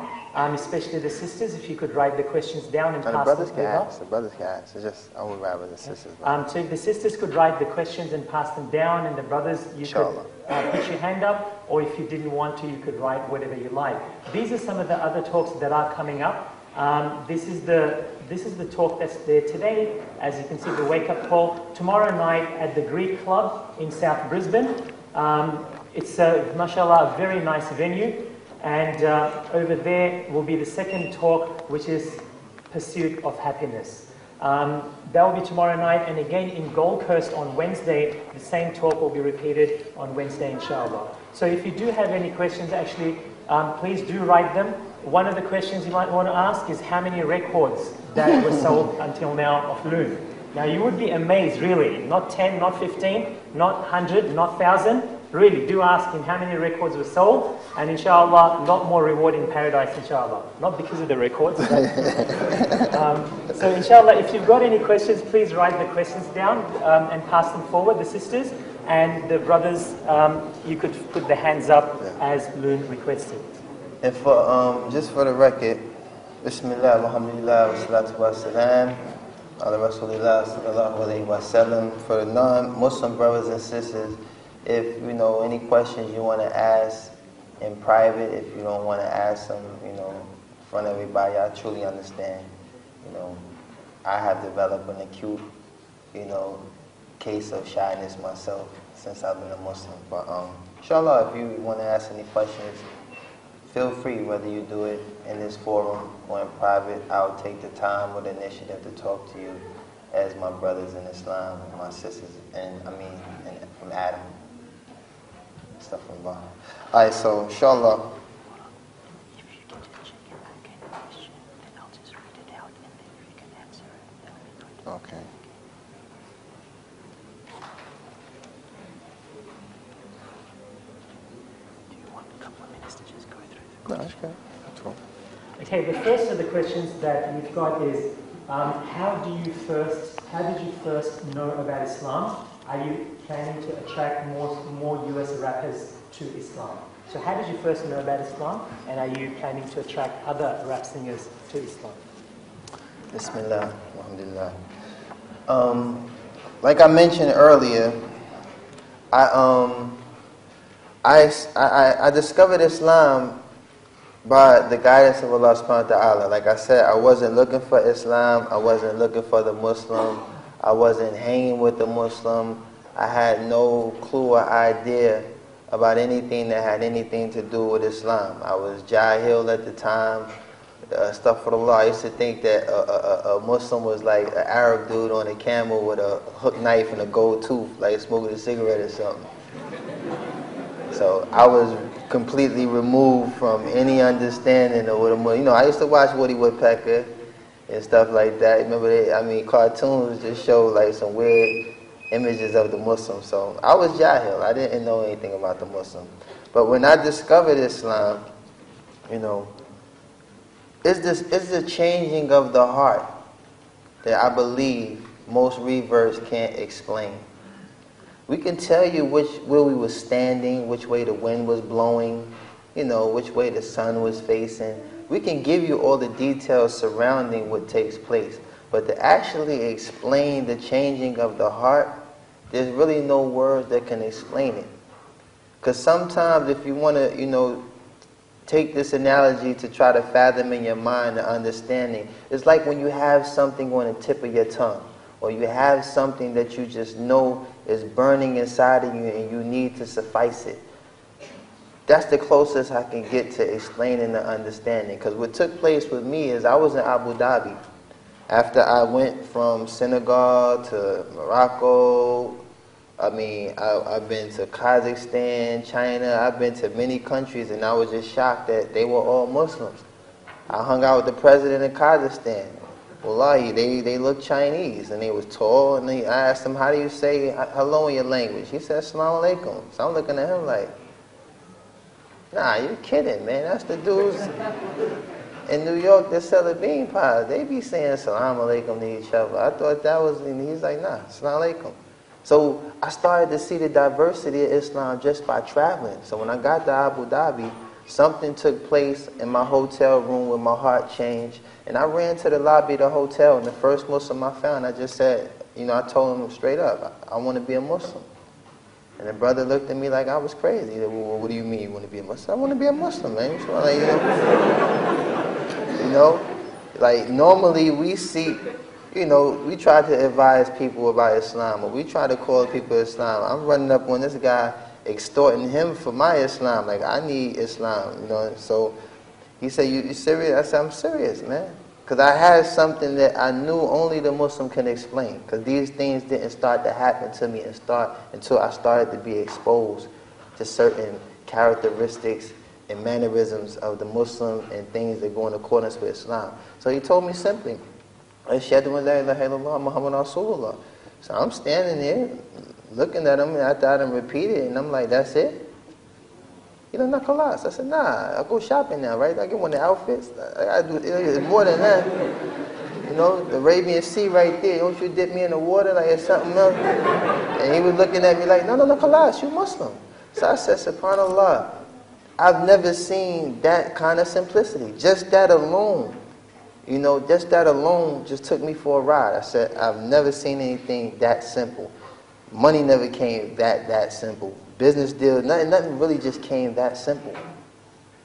especially the sisters, if you could write the questions down and pass them over. The brothers can ask, it's just, I would rather the sisters. So if the sisters could write the questions and pass them down, and the brothers, you could put your hand up, or if you didn't want to, you could write whatever you like. These are some of the other talks that are coming up. This is the talk that's there today. As you can see, the wake-up call. Tomorrow night at the Greek Club in South Brisbane. It's, mashallah, a very nice venue. And over there will be the second talk, which is Pursuit of Happiness. That will be tomorrow night. And again, in Gold Coast on Wednesday, the same talk will be repeated on Wednesday, inshallah. So if you do have any questions, actually, please do write them. One of the questions you might want to ask is how many records that were sold until now of Loon. Now you would be amazed, really. Not 10, not 15, not 100, not 1,000. Really, do ask him how many records were sold. And inshallah, a lot more reward in paradise, inshallah. Not because of the records. So inshallah, if you've got any questions, please write the questions down and pass them forward, the sisters. And the brothers, you could put the hands up as Loon requested. And for just for the record, Bismillah, alhamdulillah, wa salatu wa salam, ala rasulillah, sallallahu alayhi wa sallam. For the non-Muslim brothers and sisters, if you know any questions you want to ask in private, if you don't want to ask them, in front of everybody, I truly understand. You know, I have developed an acute, you know, case of shyness myself since I've been a Muslim. But inshallah, if you want to ask any questions, feel free, whether you do it in this forum or in private. I'll take the time or the initiative to talk to you as my brothers in Islam and my sisters, and from Adam. Stuff from Allah. Alright, so inshallah. If you can just check your back end question, then I'll just read it out, and then if you can answer it, then we go to Okay. Do you want a couple of minutes to just go through the No, questions? that's good. That's cool. Okay, the first of the questions that we've got is, how did you first know about Islam? Are you planning to attract more US rappers to Islam? So how did you first know about Islam, and are you planning to attract other rap singers to Islam? Bismillah, alhamdulillah. Like I mentioned earlier, I discovered Islam by the guidance of Allah subhanahu wa ta'ala. Like I said, I wasn't looking for Islam, I wasn't looking for the Muslim, I wasn't hanging with the Muslim. I had no clue or idea about anything that had anything to do with Islam. I was jahil at the time. Astaghfirullah, I used to think that a Muslim was like an Arab dude on a camel with a hook knife and a gold tooth, like smoking a cigarette or something. So I was completely removed from any understanding of what a Muslim. You know, I used to watch Woody Woodpecker and stuff like that. Remember, cartoons just show like some weird images of the Muslim. So I was jahil. I didn't know anything about the Muslim. But when I discovered Islam, you know, it's the changing of the heart that I believe most reverts can't explain. We can tell you where we were standing, which way the wind was blowing, you know, which way the sun was facing. We can give you all the details surrounding what takes place. But to actually explain the changing of the heart, there's really no words that can explain it. Because sometimes if you want to, you know, take this analogy to try to fathom in your mind the understanding, it's like when you have something on the tip of your tongue, or you have something that you just know is burning inside of you and you need to suffice it. That's the closest I can get to explaining the understanding. Because what took place with me is I was in Abu Dhabi. After I went from Senegal to Morocco, I've been to Kazakhstan, China, I've been to many countries, and I was just shocked that they were all Muslims. I hung out with the president of Kazakhstan. Wallahi, they looked Chinese, and they was tall, and I asked him, how do you say hello in your language? He said, Assalamu alaikum. So I'm looking at him like, nah, you're kidding, man. That's the dudes in New York that sell the bean pies. They be saying Assalamu alaikum to each other. I thought that was, and he's like, nah, Assalamu alaikum. So I started to see the diversity of Islam just by traveling. So when I got to Abu Dhabi, something took place in my hotel room where my heart changed. And I ran to the lobby of the hotel, and the first Muslim I found, I just said, you know, I told him straight up, I want to be a Muslim. And the brother looked at me like I was crazy. He said, well, what do you mean you want to be a Muslim? I want to be a Muslim, man. So like, you know, like normally we see, you know, we try to advise people about Islam, or we try to call people Islam. I'm running up on this guy, extorting him for my Islam. Like, I need Islam, you know. So he said, you serious? I said, I'm serious, man. Because I had something that I knew only the Muslim can explain. Because these things didn't start to happen to me until I started to be exposed to certain characteristics and mannerisms of the Muslim and things that go in accordance with Islam. So he told me simply, Ashhadu an la ilaha illallah Muhammad Rasulullah. So I'm standing there looking at him, and I thought him repeat it, and I'm like, that's it? You know, nakalas. I said, nah, I go shopping now, right? I get one of the outfits. I gotta do it's more than that. You know, the Arabian Sea right there. Don't you dip me in the water like it's something else? And he was looking at me like, no, nakalas, you Muslim. So I said, subhanallah, I've never seen that kind of simplicity. Just that alone, you know, just that alone just took me for a ride. I said, I've never seen anything that simple. Money never came that simple. Business deals, nothing really just came that simple.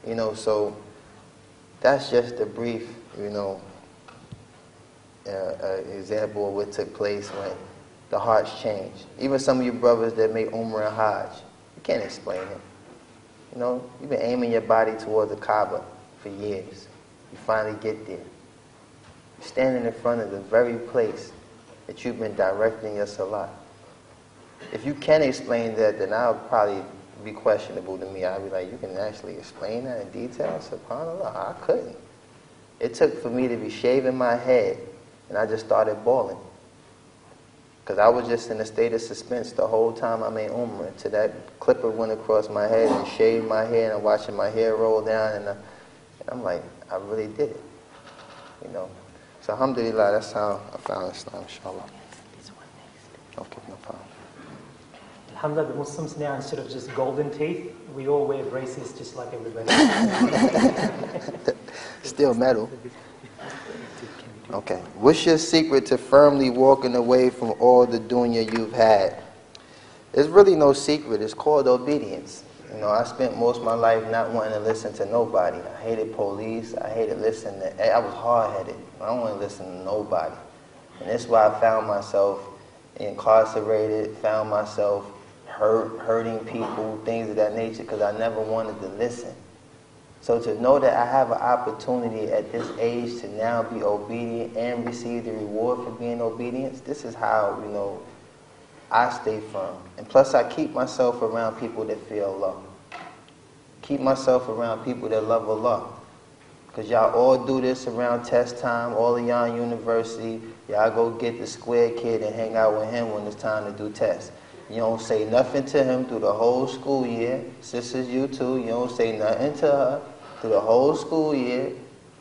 You know, so that's just a brief, you know, example of what took place when the hearts changed. Even some of you brothers that make Umrah and Hajj, you can't explain it. You know, you've been aiming your body towards the Kaaba for years. You finally get there. You're standing in front of the very place that you've been directing your salah. If you can explain that, then I'll probably be questionable to me. I'll be like, you can actually explain that in detail? SubhanAllah, I couldn't. It took for me to be shaving my head, and I just started bawling. Because I was just in a state of suspense the whole time I made Umrah, until that clipper went across my head and shaved my hair, and I'm watching my hair roll down, and I'm like, I really did it. You know. So alhamdulillah, that's how I found Islam, inshallah. Okay, no problem. Alhamdulillah, the Muslims now, instead of just golden teeth, we all wear braces just like everybody. Still metal. Okay. What's your secret to firmly walking away from all the dunya you've had? There's really no secret. It's called obedience. You know, I spent most of my life not wanting to listen to nobody. I hated police. I hated listening to... I was hard-headed. I don't want to listen to nobody. And that's why I found myself incarcerated, found myself hurting people, things of that nature, because I never wanted to listen. So to know that I have an opportunity at this age to now be obedient and receive the reward for being obedient, this is how, you know, I stay firm. And plus I keep myself around people that feel Allah. Keep myself around people that love Allah. Because y'all all do this around test time, all of y'all in university, y'all go get the square kid and hang out with him when it's time to do tests. You don't say nothing to him through the whole school year. Sisters, you too. You don't say nothing to her through the whole school year.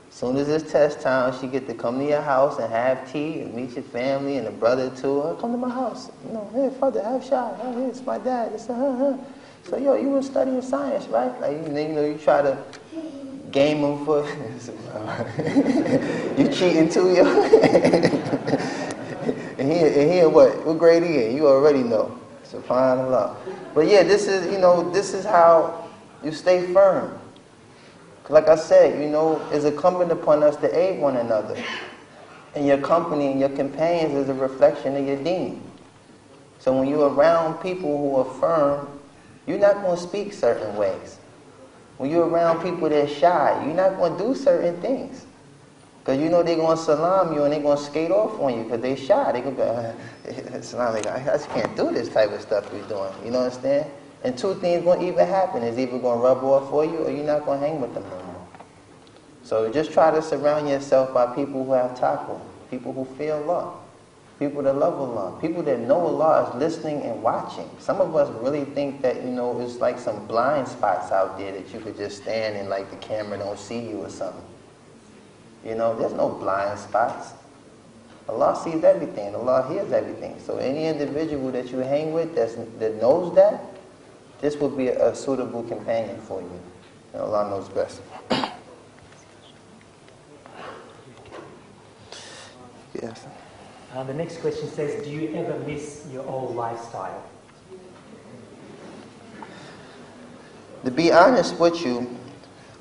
As soon as it's test time, she get to come to your house and have tea and meet your family and a brother too. Oh, come to my house. You know, hey, father, have a shot. Oh, hey, it's my dad. It's So, yo, you were studying science, right? Like, you know, you try to game him for... you cheating too, yo? and he what grade he in? You already know. SubhanAllah. But yeah, this is how you stay firm. Like I said, you know, it's incumbent upon us to aid one another. And your company and your companions is a reflection of your deen. So when you're around people who are firm, you're not going to speak certain ways. When you're around people that are shy, you're not going to do certain things. Because you know they're going to salam you and they're going to skate off on you because they're shy. They're going to be, salam, I just can't do this type of stuff we're doing. You know what I'm saying? And two things going to either happen. It's either going to rub off for you or you're not going to hang with them no more. So just try to surround yourself by people who have taqwa, people who feel Allah, people that love Allah, people that know Allah is listening and watching. Some of us really think that, you know, it's like some blind spots out there that you could just stand and like the camera don't see you or something. You know, there's no blind spots. Allah sees everything. Allah hears everything. So any individual that you hang with that knows that, this will be a suitable companion for you. And Allah knows best. Yes. The next question says, do you ever miss your old lifestyle? To be honest with you,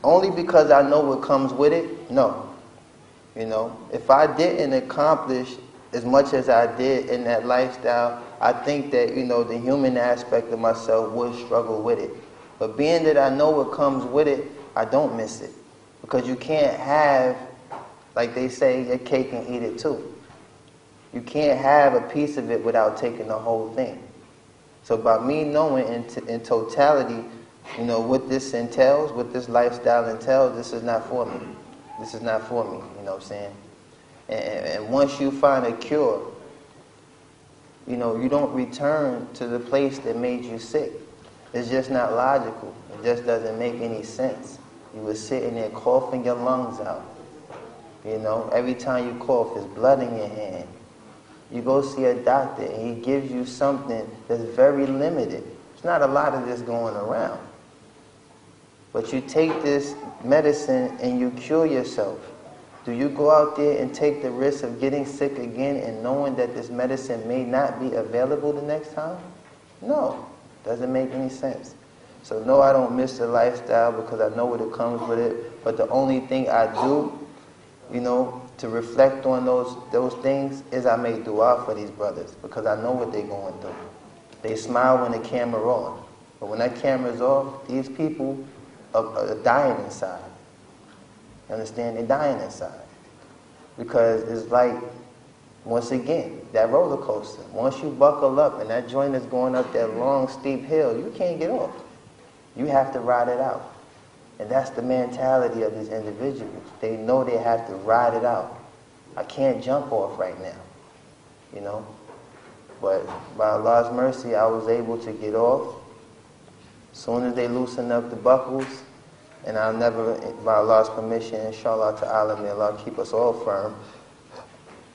only because I know what comes with it, no. You know, if I didn't accomplish as much as I did in that lifestyle, I think that, you know, the human aspect of myself would struggle with it. But being that I know what comes with it, I don't miss it. Because you can't have, like they say, your cake and eat it too. You can't have a piece of it without taking the whole thing. So by me knowing in totality, you know, what this entails, what this lifestyle entails, this is not for me. This is not for me, you know what I'm saying? And once you find a cure, you know, you don't return to the place that made you sick. It's just not logical. It just doesn't make any sense. You were sitting there coughing your lungs out. You know, every time you cough, there's blood in your hand. You go see a doctor and he gives you something that's very limited. There's not a lot of this going around. But you take this medicine and you cure yourself. Do you go out there and take the risk of getting sick again and knowing that this medicine may not be available the next time? No. Doesn't make any sense. So no, I don't miss the lifestyle because I know what it comes with it. But the only thing I do, you know, to reflect on those things is I make dua for these brothers because I know what they're going through. They smile when the camera on, but when that camera's off, these people are dying inside. You understand? They're dying inside because it's like, once again, that roller coaster. Once you buckle up and that joint is going up that long, steep hill, you can't get off. You have to ride it out. And that's the mentality of these individuals. They know they have to ride it out. I can't jump off right now, you know. But by Allah's mercy, I was able to get off. As soon as they loosen up the buckles, and I'll never, by Allah's permission, inshallah ta'ala, may Allah keep us all firm,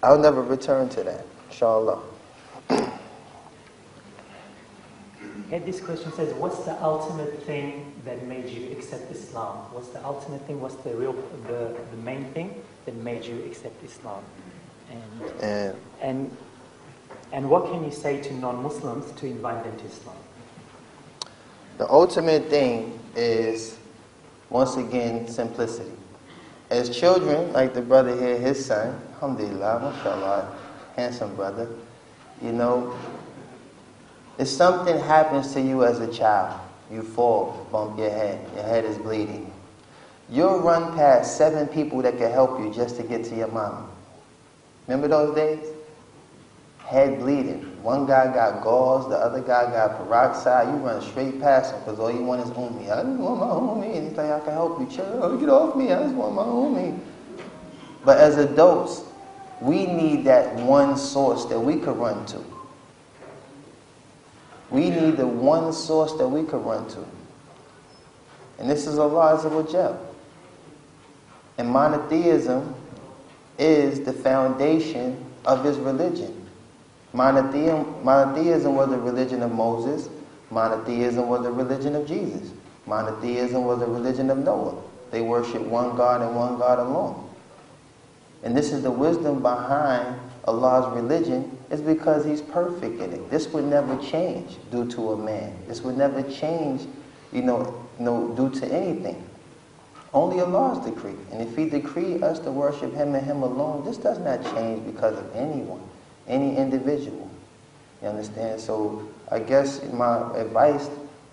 I'll never return to that, inshallah. And this question says, what's the ultimate thing that made you accept Islam? What's the ultimate thing? What's the main thing that made you accept Islam? And what can you say to non-Muslims to invite them to Islam? The ultimate thing is, once again, simplicity. As children, like the brother here, his son, alhamdulillah, mashallah, handsome brother, you know, if something happens to you as a child, you fall, bump your head is bleeding, you'll run past 7 people that can help you just to get to your mama. Remember those days? Head bleeding. One guy got gauze, the other guy got peroxide. You run straight past him because all you want is homie. I just want my homie. And he's like, I can help you. Chill, get off me. I just want my homie. But as adults, we need that one source that we could run to. We need the one source that we could run to. And this is Allah Azza wa Jal. And monotheism is the foundation of his religion. Monotheism was the religion of Moses. Monotheism was the religion of Jesus. Monotheism was the religion of Noah. They worship one God and one God alone. And this is the wisdom behind Allah's religion, is because he's perfect in it. This would never change due to a man. This would never change, due to anything. Only Allah's decree. And if he decreed us to worship him and him alone, this does not change because of anyone, any individual. You understand? So I guess my advice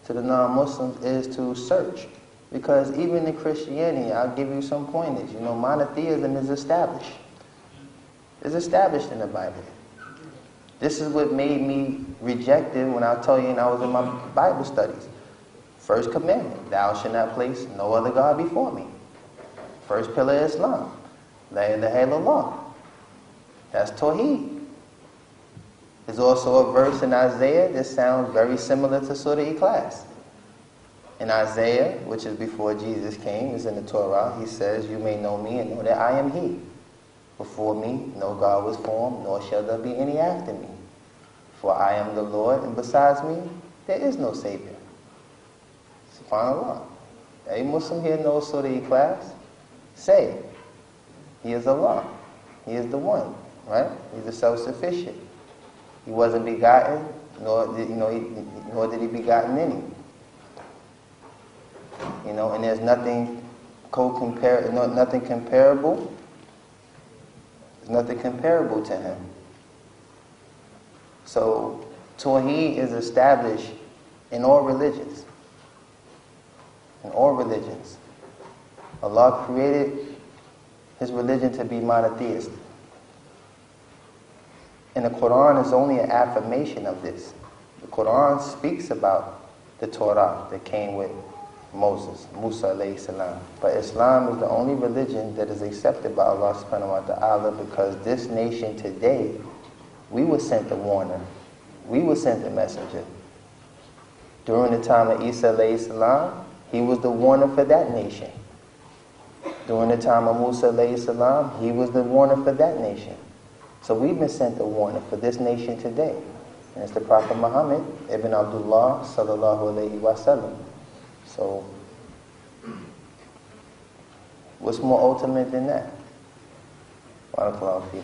to the non-Muslims is to search. Because even in Christianity, I'll give you some pointers. Monotheism is established. It's established in the Bible. This is what made me reject it when I told you and I was in my Bible studies. First commandment, thou shalt not place no other God before me. First pillar of Islam, la ilaha illallah. That's Tawheed. There's also a verse in Isaiah that sounds very similar to Surah Ikhlas. In Isaiah, which is before Jesus came, is in the Torah, he says, you may know me and know that I am he. Before me, no God was formed, nor shall there be any after me. For I am the Lord, and besides me, there is no Savior. SubhanAllah. Every Muslim here knows Surah Ikhlas. Say, he is Allah. He is the one, right? He's the self-sufficient. He wasn't begotten, nor did he begotten any. And there's nothing nothing comparable. There's nothing comparable to him. So, Tawheed is established in all religions. In all religions. Allah created his religion to be monotheistic. And the Quran is only an affirmation of this. The Quran speaks about the Torah that came with Moses, Musa alayhi salam. But Islam is the only religion that is accepted by Allah subhanahu wa ta'ala, because this nation today, we were sent the warner. We were sent the messenger. During the time of Isa alayhi salam, he was the warner for that nation. During the time of Musa alayhi salam, he was the warner for that nation. So we've been sent the warner for this nation today. And it's the Prophet Muhammad ibn Abdullah sallallahu alayhi wa sallam. So, what's more ultimate than that? Barakallahu feek.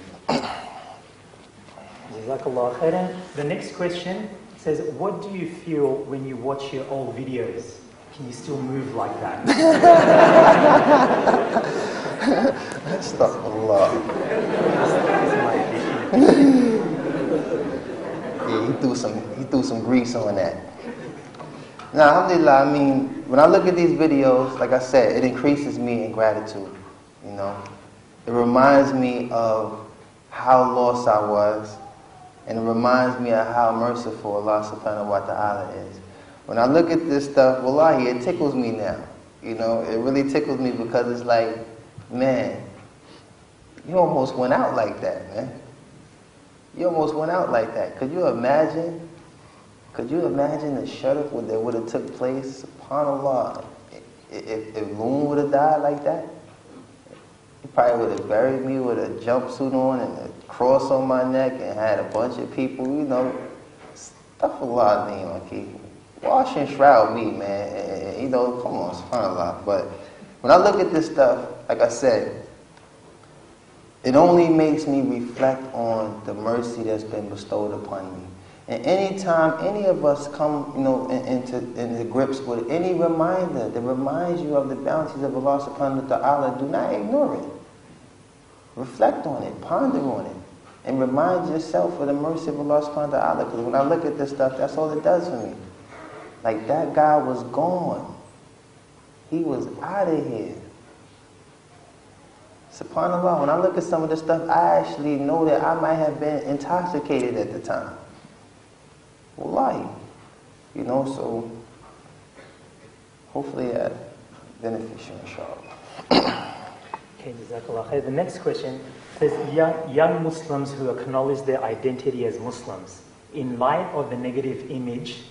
Jazakallah khairan. The next question says, what do you feel when you watch your old videos? Can you still move like that? Astaghfirullah. Yeah, he threw some grease on that. Now, alhamdulillah, I mean, when I look at these videos, like I said, it increases me in gratitude, you know. It reminds me of how lost I was, and it reminds me of how merciful Allah subhanahu wa ta'ala is. When I look at this stuff, wallahi, it tickles me now. You know, it really tickles me because it's like, man, you almost went out like that, man. You almost went out like that. Could you imagine? Could you imagine the shut-up that would have took place? SubhanAllah. If Loon would have died like that, he probably would have buried me with a jumpsuit on and a cross on my neck and had a bunch of people, you know, stuff a lot of things. Wash and shroud me, man. And, you know, come on, SubhanAllah. But when I look at this stuff, like I said, it only makes me reflect on the mercy that's been bestowed upon me. And anytime any of us come, you know, into grips with any reminder that reminds you of the bounties of Allah subhanahu wa ta'ala, do not ignore it. Reflect on it, ponder on it, and remind yourself of the mercy of Allah subhanahu wa ta'ala. Because when I look at this stuff, that's all it does for me. Like, that guy was gone. He was out of here. SubhanAllah, when I look at some of this stuff, I actually know that I might have been intoxicated at the time. Wallahi. You know, so hopefully that benefits you, inshallah. Okay, Jazakallah khair. The next question says, young Muslims who acknowledge their identity as Muslims, in light of the negative image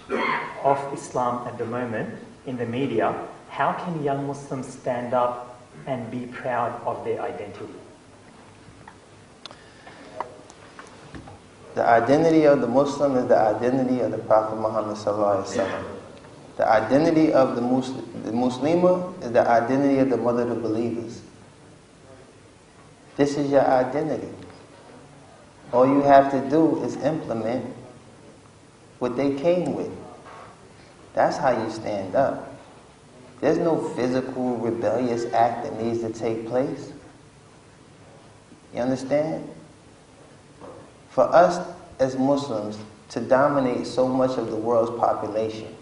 of Islam at the moment in the media, how can young Muslims stand up and be proud of their identity? The identity of the Muslim is the identity of the Prophet Muhammad sallallahu alaihi wasallam. The identity of the Muslimah is the identity of the mother of the believers. This is your identity. All you have to do is implement what they came with. That's how you stand up. There's no physical rebellious act that needs to take place. You understand? For us as Muslims to dominate so much of the world's population,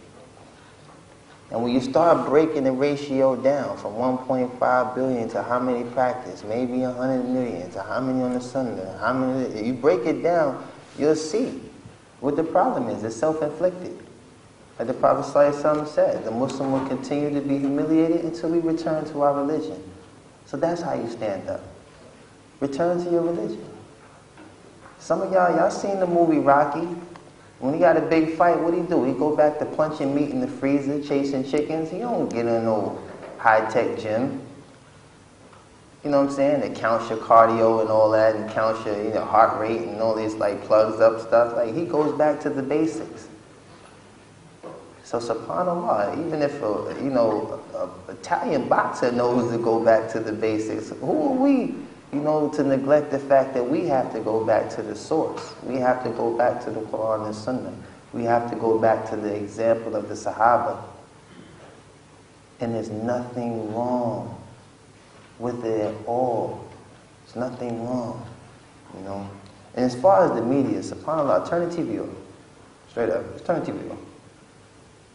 and when you start breaking the ratio down from 1.5 billion to how many practice, maybe 100 million, to how many on the Sunnah, how many, you break it down, you'll see what the problem is. It's self-inflicted. Like the Prophet ﷺ said, the Muslim will continue to be humiliated until we return to our religion. So that's how you stand up. Return to your religion. Some of y'all seen the movie Rocky? When he got a big fight, what do? He go back to punching meat in the freezer, chasing chickens. He don't get in no high-tech gym. You know what I'm saying? That counts your cardio and all that, and counts your heart rate and all this like plugs up stuff. Like, he goes back to the basics. So subhanAllah, even if a Italian boxer knows to go back to the basics, who are we, to neglect the fact that we have to go back to the source. We have to go back to the Quran and Sunnah. We have to go back to the example of the Sahaba. And there's nothing wrong with it at all. There's nothing wrong, And as far as the media, subhanAllah, turn the TV on. Straight up, just turn the TV on.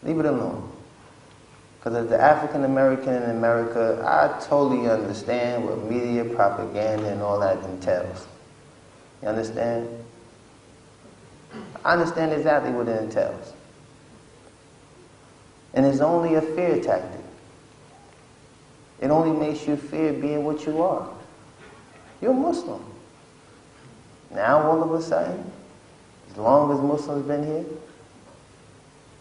Leave it alone. Because as the African American in America, I totally understand what media propaganda and all that entails. You understand? I understand exactly what it entails. And it's only a fear tactic. It only makes you fear being what you are. You're a Muslim. Now all of a sudden, as long as Muslims been here,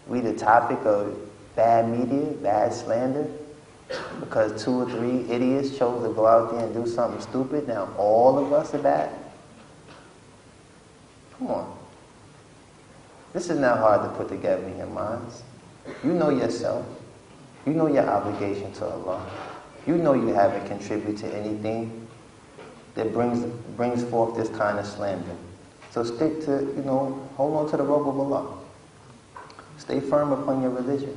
we the topic of bad media, bad slander, because 2 or 3 idiots chose to go out there and do something stupid. Now all of us are bad. Come on. This is not hard to put together in your minds. You know yourself. You know your obligation to Allah. You know you haven't contributed to anything that brings forth this kind of slander. So stick to, hold on to the rope of Allah. Stay firm upon your religion.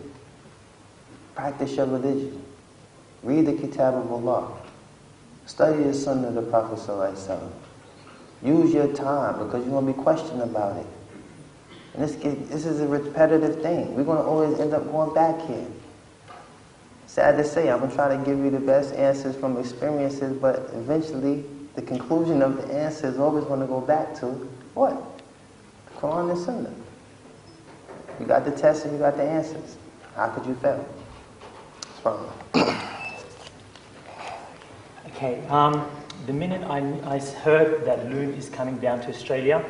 Practice your religion. Read the Kitab of Allah. Study the Sunnah of the Prophet ﷺ. Use your time because you're going to be questioned about it. And this is a repetitive thing. We're going to always end up going back here. Sad to say, I'm going to try to give you the best answers from experiences, but eventually the conclusion of the answer is always going to go back to what? The Quran and Sunnah. You got the test and you got the answers. How could you fail? What's wrong? Okay, the minute I heard that Loon is coming down to Australia,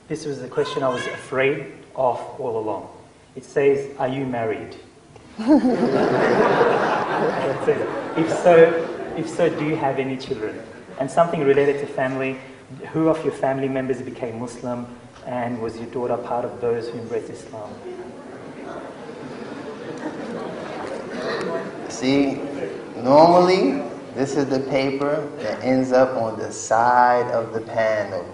this was the question I was afraid of all along. It says, are you married? That's it. If so, do you have any children? And something related to family. Who of your family members became Muslim, and was your daughter part of those who embraced Islam? See, normally this is the paper that ends up on the side of the panel.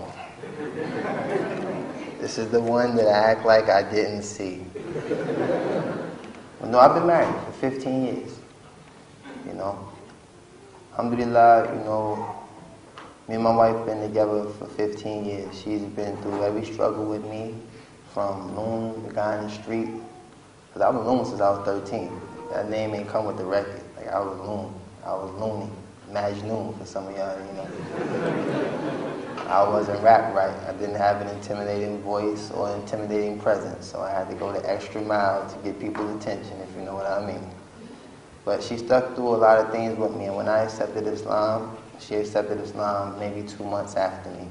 This is the one that I act like I didn't see. Well, no, I've been married for 15 years. You know, alhamdulillah, you know, me and my wife been together for 15 years. She's been through every struggle with me, from Loon, the guy in the street. Because I was Loon since I was 13. That name ain't come with the record. Like, I was Loon. I was Looney. Majnoon for some of y'all, you know. I wasn't rap right. I didn't have an intimidating voice or intimidating presence, so I had to go the extra mile to get people's attention, if you know what I mean. But she stuck through a lot of things with me, and when I accepted Islam, she accepted Islam maybe 2 months after me.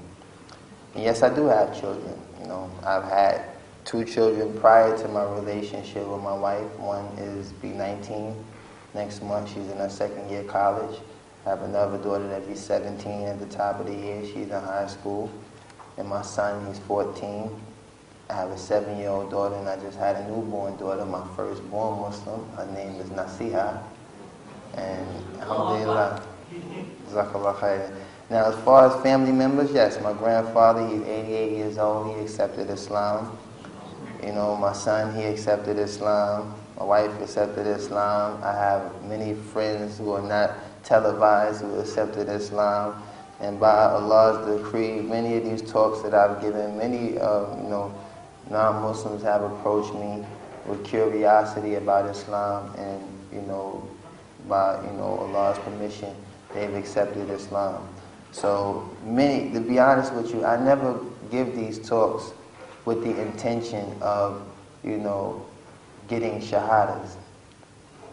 And yes, I do have children. You know, I've had 2 children prior to my relationship with my wife. One is be 19 next month. She's in her 2nd year college. I have another daughter that be 17 at the top of the year. She's in high school. And my son, he's 14. I have a 7-year-old daughter, and I just had a newborn daughter, my firstborn Muslim. Her name is Nasiha. And alhamdulillah. Jazakallah khair. Now, as far as family members, yes, my grandfather, he's 88 years old. He accepted Islam. You know, my son, he accepted Islam. My wife accepted Islam. I have many friends who are not televised who accepted Islam. And by Allah's decree, many of these talks that I've given, many non-Muslims have approached me with curiosity about Islam, and by Allah's permission, they've accepted Islam. So many, to be honest with you, I never give these talks with the intention of, getting shahadas.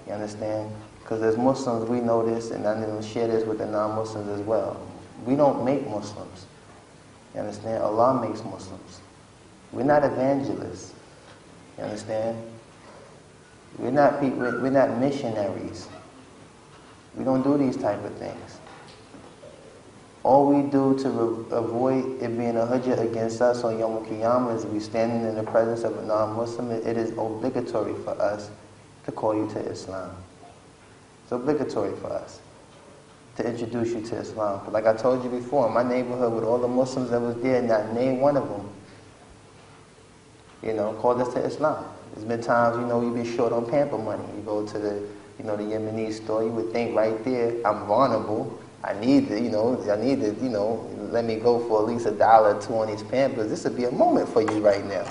You understand? Because as Muslims, we know this, and I'm going to share this with the non-Muslims as well. We don't make Muslims. You understand? Allah makes Muslims. We're not evangelists. You understand? We're not missionaries. We don't do these type of things. All we do to avoid it being a hujjah against us on Yom Qiyamah is if we're standing in the presence of a non-Muslim, it is obligatory for us to call you to Islam. It's obligatory for us to introduce you to Islam. But like I told you before, in my neighborhood with all the Muslims that was there, not name one of them, called us to Islam. There's been times, you've been short on pamper money. You go to the Yemeni store, you would think right there, I'm vulnerable. I need to, let me go for at least $1 or $2 on these pampers. This would be a moment for you right now.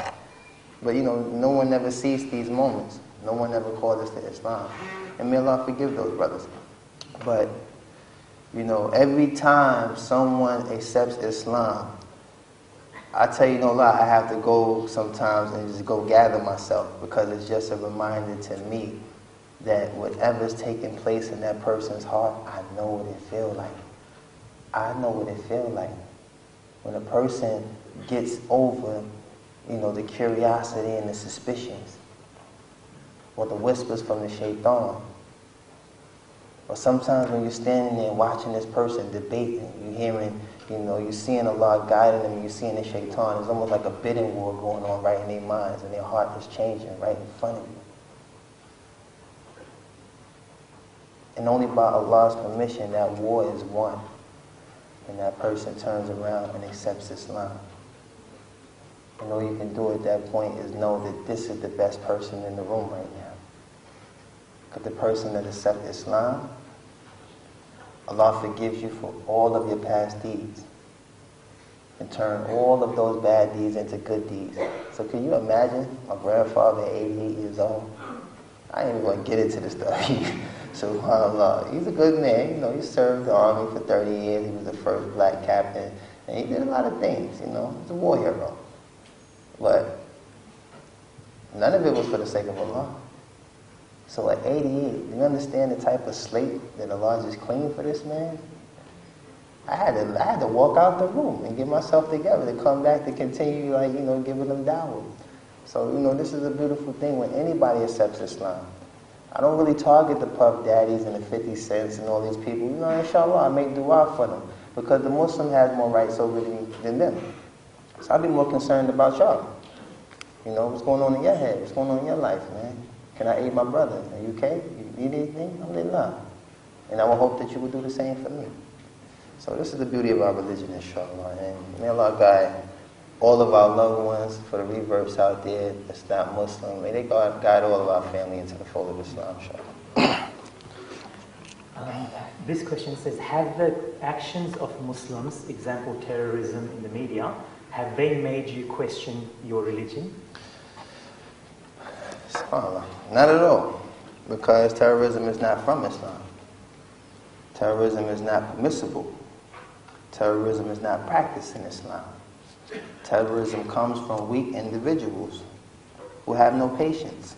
But, no one ever sees these moments. No one ever called us to Islam. And may Allah forgive those brothers. But, every time someone accepts Islam, I tell you no lie, I have to go sometimes and just go gather myself, because it's just a reminder to me that whatever's taking place in that person's heart, I know what it feels like. I know what it feels like. When a person gets over, the curiosity and the suspicions, or the whispers from the shaitan. Or sometimes when you're standing there watching this person debating, you're hearing, you're seeing Allah guiding them, you're seeing the shaitan. It's almost like a bidding war going on right in their minds, and their heart is changing right in front of you. And only by Allah's permission that war is won, and that person turns around and accepts Islam. And all you can do at that point is know that this is the best person in the room right now. Because the person that accepts Islam, Allah forgives you for all of your past deeds and turn all of those bad deeds into good deeds. So can you imagine my grandfather at 88 years old? I ain't even going to get into this stuff. SubhanAllah. He's a good man. You know, he served the army for 30 years. He was the first black captain. And he did a lot of things, you know. He's a war hero. But none of it was for the sake of Allah. So at 88, do you understand the type of slate that Allah just cleaned for this man? I had to walk out the room and get myself together to come back to continue, like, you know, giving them dawah. So, you know, this is a beautiful thing when anybody accepts Islam. I don't really target the Puff Daddies and the 50 Cents and all these people. You know, inshallah, I make dua for them because the Muslim has more rights over me than them. So I'd be more concerned about y'all. You know, what's going on in your head? What's going on in your life, man? Can I aid my brother? Are you okay? You need anything? Alhamdulillah. And I will hope that you will do the same for me. So this is the beauty of our religion, inshallah. And may Allah guide all of our loved ones, for the reverts out there that's not Muslim. May they guide all of our family into the fold of Islam, inshallah. This question says, have the actions of Muslims, example terrorism in the media, have they made you question your religion? Not at all, because terrorism is not from Islam. Terrorism is not permissible. Terrorism is not practiced in Islam. Terrorism comes from weak individuals who have no patience.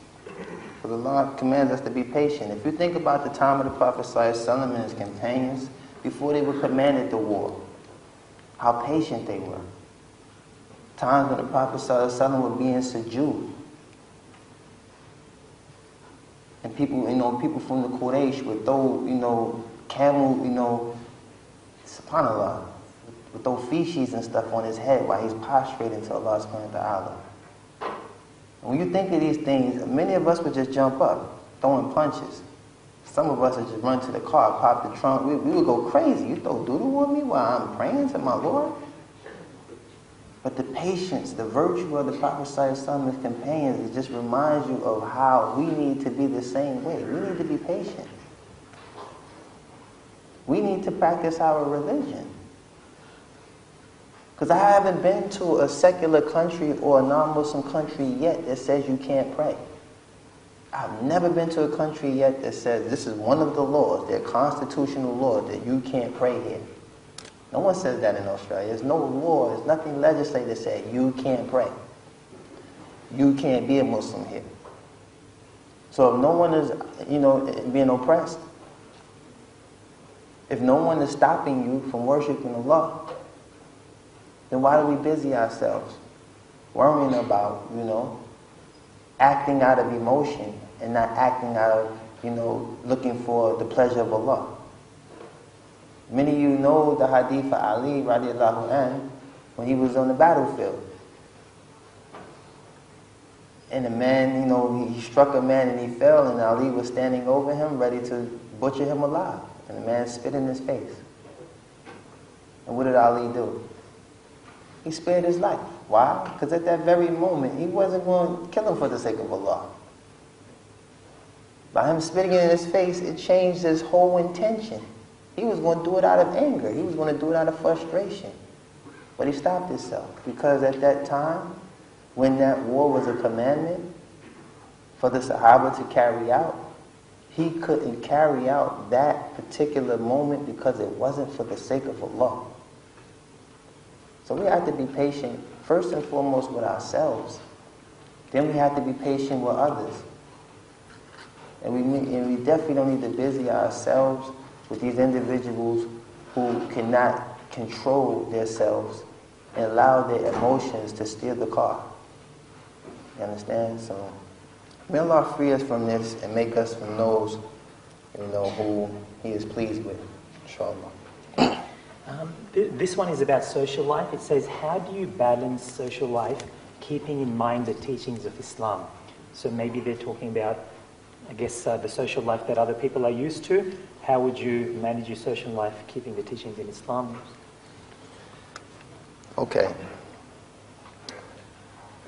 But Allah commands us to be patient. If you think about the time of the Prophet ﷺ and his companions, before they were commanded the war, how patient they were. Times when the Prophet ﷺ would be in sujood. And people, you know, people from the Quraysh would throw, you know, camel, you know, subhanAllah, would throw feces and stuff on his head while he's prostrating to Allah subhanahu wa ta'ala. And when you think of these things, many of us would just jump up, throwing punches. Some of us would just run to the car, pop the trunk. We would go crazy. You throw doodle on me while I'm praying to my Lord? But the patience, the virtue of the Prophet ﷺ and his companions, it just reminds you of how we need to be the same way. We need to be patient. We need to practice our religion. Because I haven't been to a secular country or a non-Muslim country yet that says you can't pray. I've never been to a country yet that says this is one of the laws, their constitutional law, that you can't pray here. No one says that in Australia. There's no law, there's nothing legislated that says you can't pray. You can't be a Muslim here. So if no one is, you know, being oppressed, if no one is stopping you from worshiping Allah, then why do we busy ourselves worrying about, you know, acting out of emotion and not acting out of, you know, looking for the pleasure of Allah? Many of you know the hadith of Ali radiallahu anh when he was on the battlefield. And a man, you know, he struck a man and he fell, and Ali was standing over him ready to butcher him alive. And the man spit in his face. And what did Ali do? He spared his life. Why? Because at that very moment, he wasn't going to kill him for the sake of Allah. By him spitting it in his face, it changed his whole intention. He was going to do it out of anger. He was going to do it out of frustration. But he stopped himself. Because at that time, when that war was a commandment for the Sahaba to carry out, he couldn't carry out that particular moment because it wasn't for the sake of Allah. So we have to be patient, first and foremost, with ourselves. Then we have to be patient with others. And we definitely don't need to busy ourselves with these individuals who cannot control themselves and allow their emotions to steer the car. You understand? So may Allah free us from this and make us from those, you know, who He is pleased with, inshallah. This one is about social life. It says, how do you balance social life keeping in mind the teachings of Islam? So maybe they're talking about, I guess, the social life that other people are used to. How would you manage your social life keeping the teachings in Islam? Okay.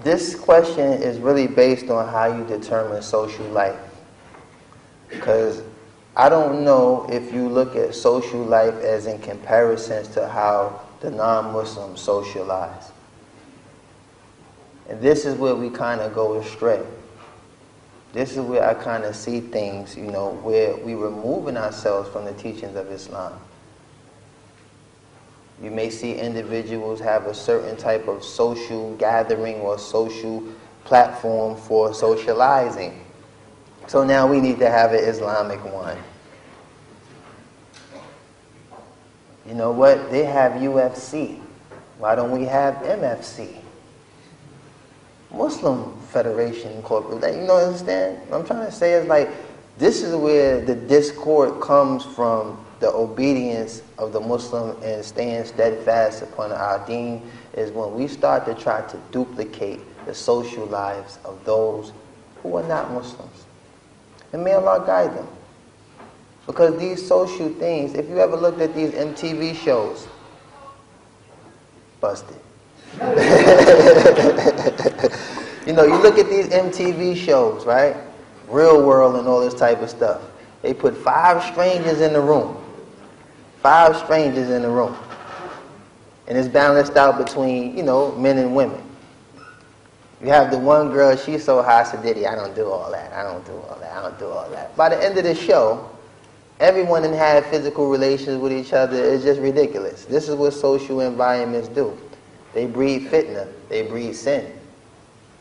This question is really based on how you determine social life. Because I don't know if you look at social life as in comparison to how the non-Muslims socialize. And this is where we kind of go astray. This is where I kind of see things, you know, where we're removing ourselves from the teachings of Islam. You may see individuals have a certain type of social gathering or social platform for socializing. So now we need to have an Islamic one. You know what? They have UFC. Why don't we have MFC? Muslim Federation Incorporated. You know what I understand? What I'm trying to say is like, this is where the discord comes from the obedience of the Muslim and staying steadfast upon our deen, is when we start to try to duplicate the social lives of those who are not Muslims. And may Allah guide them. Because these social things, if you ever looked at these MTV shows, busted. You know, you look at these MTV shows, right? Real World and all this type of stuff. They put 5 strangers in the room. 5 strangers in the room. And it's balanced out between, you know, men and women. You have the one girl, she's so Hasididi, I don't do all that, I don't do all that, I don't do all that. By the end of the show, everyone that had physical relations with each other is just ridiculous. This is what social environments do. They breed fitna, they breed sin.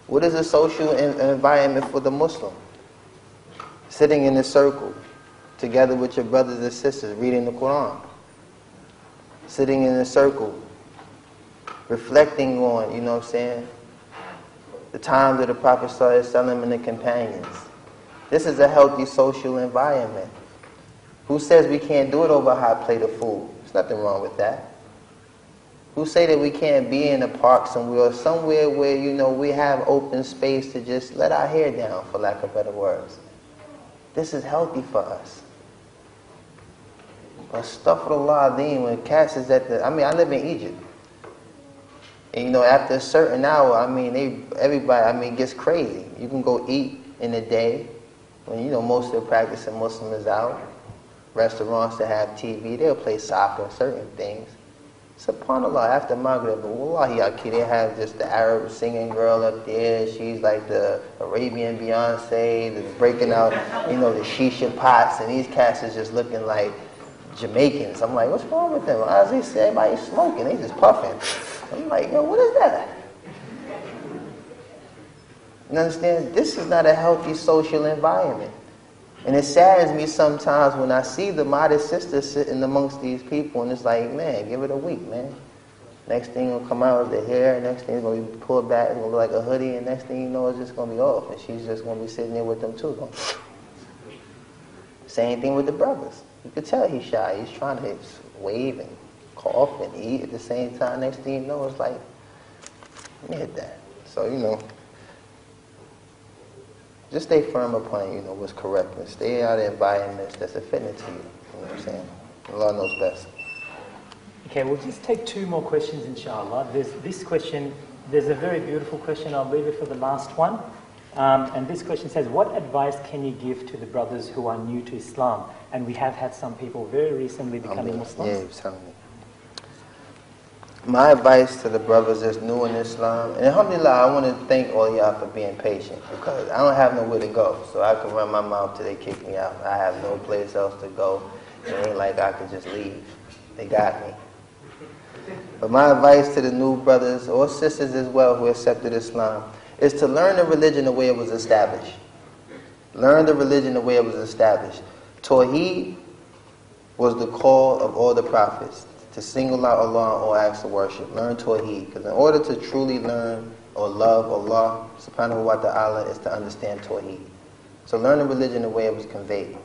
What is a social environment for the Muslim? Sitting in a circle, together with your brothers and sisters, reading the Quran. Sitting in a circle, reflecting on, you know what I'm saying, the times of the Prophet ﷺ and the companions. This is a healthy social environment. Who says we can't do it over a hot plate of food? There's nothing wrong with that. Who say that we can't be in a park somewhere or somewhere where, you know, we have open space to just let our hair down, for lack of better words? This is healthy for us. Astaghfirullah, when cats is at the, I live in Egypt. And you know, after a certain hour, everybody, gets crazy. You can go eat in the day when, you know, most of the practicing Muslim is out. Restaurants that have TV, they'll play soccer, certain things. SubhanAllah, after Maghrib, wallahi, they have just the Arab singing girl up there. She's like the Arabian Beyonce that's breaking out, you know, the shisha pots, and these cats is just looking like Jamaicans. I'm like, what's wrong with them? As they say, everybody's smoking, they just puffing. I'm like, yo, what is that? You understand? This is not a healthy social environment. And it saddens me sometimes when I see the modest sisters sitting amongst these people, and it's like, man, give it a week, man. Next thing will come out is the hair, next thing is going to be pulled back, it's going to look like a hoodie, and next thing you know, it's just going to be off, and she's just going to be sitting there with them too. Same thing with the brothers. You could tell he's shy. He's trying to wave and cough and eat at the same time. Next thing you know, it's like, let me hit that. So, you know, just stay firm upon, you know, what's correct, and stay out of environments that's a fitness to you. You know what I'm saying? Allah knows best. Okay, we'll just take 2 more questions, inshallah. There's this question, there's a very beautiful question, I'll leave it for the last one. And this question says, what advice can you give to the brothers who are new to Islam? And we have had some people very recently becoming Muslims. Yeah, he was telling me. My advice to the brothers that's new in Islam, and alhamdulillah, I want to thank all y'all for being patient, because I don't have nowhere to go, so I can run my mouth till they kick me out. I have no place else to go. It ain't like I could just leave. They got me. But my advice to the new brothers or sisters as well who accepted Islam is to learn the religion the way it was established. Learn the religion the way it was established. Tawheed was the call of all the prophets, to single out Allah on all acts of worship. Learn Tawheed, because in order to truly learn or love Allah subhanahu wa ta'ala is to understand Tawheed. So learn the religion the way it was conveyed.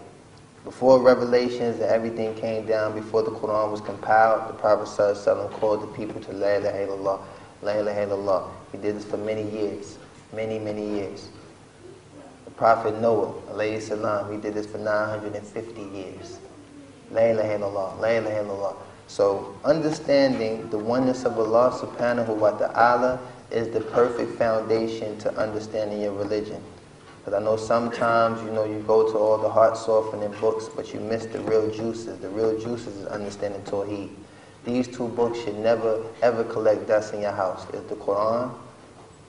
Before revelations and everything came down, before the Quran was compiled, the Prophet ﷺ called the people to La ilaha illallah, La ilaha illallah. He did this for many years, many years. The Prophet Noah, alayhi salam, he did this for 950 years. La ilaha illallah, La ilaha illallah. So understanding the oneness of Allah subhanahu wa ta'ala is the perfect foundation to understanding your religion. Because I know sometimes, you go to all the heart softening books, but you miss the real juices. The real juices is understanding Tawheed. These two books should never, ever collect dust in your house. It's the Quran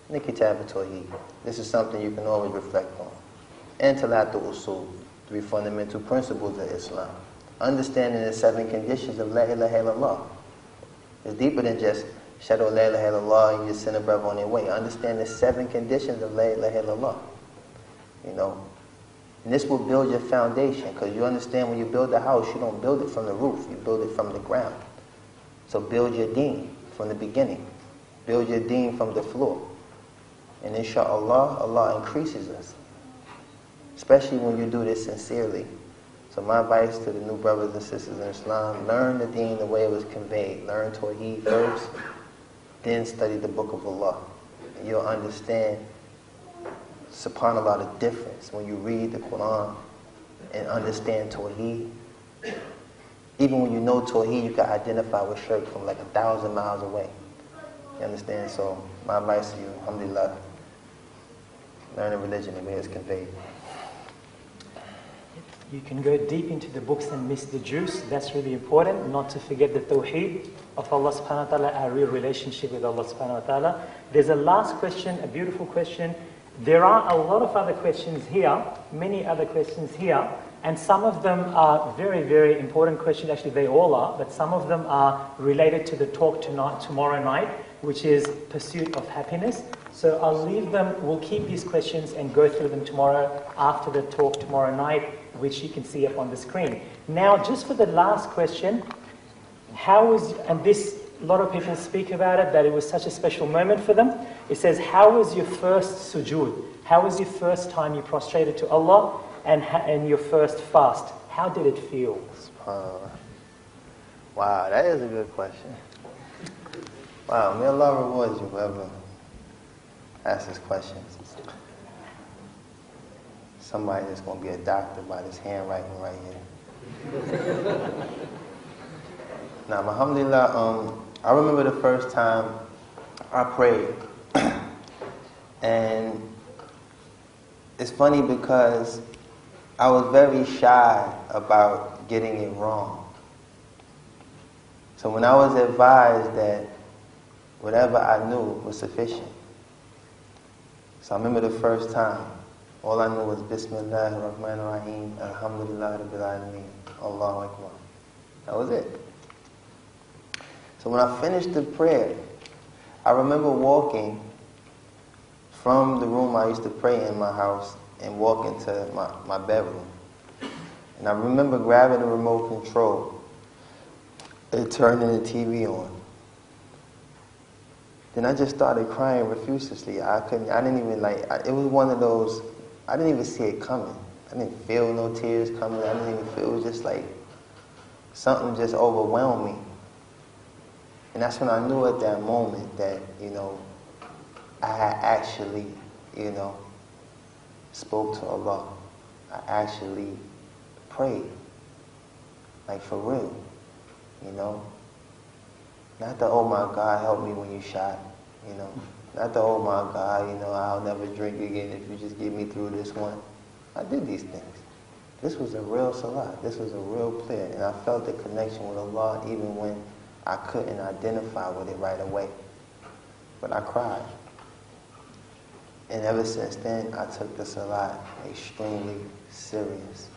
and the Kitab al-Tawheed. This is something you can always reflect on. And Talatul Usul, 3 fundamental principles of Islam. Understanding the 7 conditions of La ilaha illallah. It's deeper than just Shadu La ilaha illallah and you just send a brother on their way. Understand the 7 conditions of La ilaha illallah. And this will build your foundation, because you understand when you build a house, you don't build it from the roof, you build it from the ground. So build your deen from the beginning. Build your deen from the floor. And insha'Allah, Allah increases us. Especially when you do this sincerely. So my advice to the new brothers and sisters in Islam, learn the deen the way it was conveyed. Learn Tawheed first, then study the Book of Allah. And you'll understand, subhanAllah, the difference when you read the Quran and understand Tawheed. Even when you know Tawheed, you can identify with shirk from like 1,000 miles away. You understand? So my advice to you, alhamdulillah, learn the religion the way it's conveyed. You can go deep into the books and miss the juice. That's really important. Not to forget the Tawheed of Allah subhanahu wa ta'ala, our real relationship with Allah subhanahu wa ta'ala. There's a last question, a beautiful question. There are a lot of other questions here, many other questions here, and some of them are very, very important questions. Actually, they all are, but some of them are related to the talk tomorrow night, which is pursuit of happiness. So I'll leave them, we'll keep these questions and go through them tomorrow after the talk tomorrow night, which you can see up on the screen. Now, just for the last question, and this, a lot of people speak about it, that it was such a special moment for them. It says, how was your first sujood? How was your first time you prostrated to Allah and your first fast? How did it feel? Wow, that is a good question. Wow, may Allah reward you, whoever asks this question. Somebody that's going to be a doctor by this handwriting right here. Now, alhamdulillah, I remember the first time I prayed. And it's funny because I was very shy about getting it wrong. So when I was advised that whatever I knew was sufficient. So I remember the first time, all I knew was Bismillah ar-Rahman ar-Rahim, Alhamdulillah Rabbil Alameen, Allahu Akbar. That was it. So when I finished the prayer, I remember walking from the room I used to pray in my house and walking to my bedroom. And I remember grabbing the remote control and turning the TV on. Then I just started crying profusely. I didn't even it was one of those, I didn't even see it coming. I didn't feel no tears coming. I didn't even feel, it was just like something just overwhelmed me. And that's when I knew at that moment that, I had actually, spoke to Allah. I actually prayed. Like for real, Not the, oh my God, help me when you shot, Not the, oh my God, I'll never drink again if you just get me through this one. I did these things. This was a real salah. This was a real prayer. And I felt the connection with Allah even when I couldn't identify with it right away. But I cried. And ever since then, I took the salah extremely serious.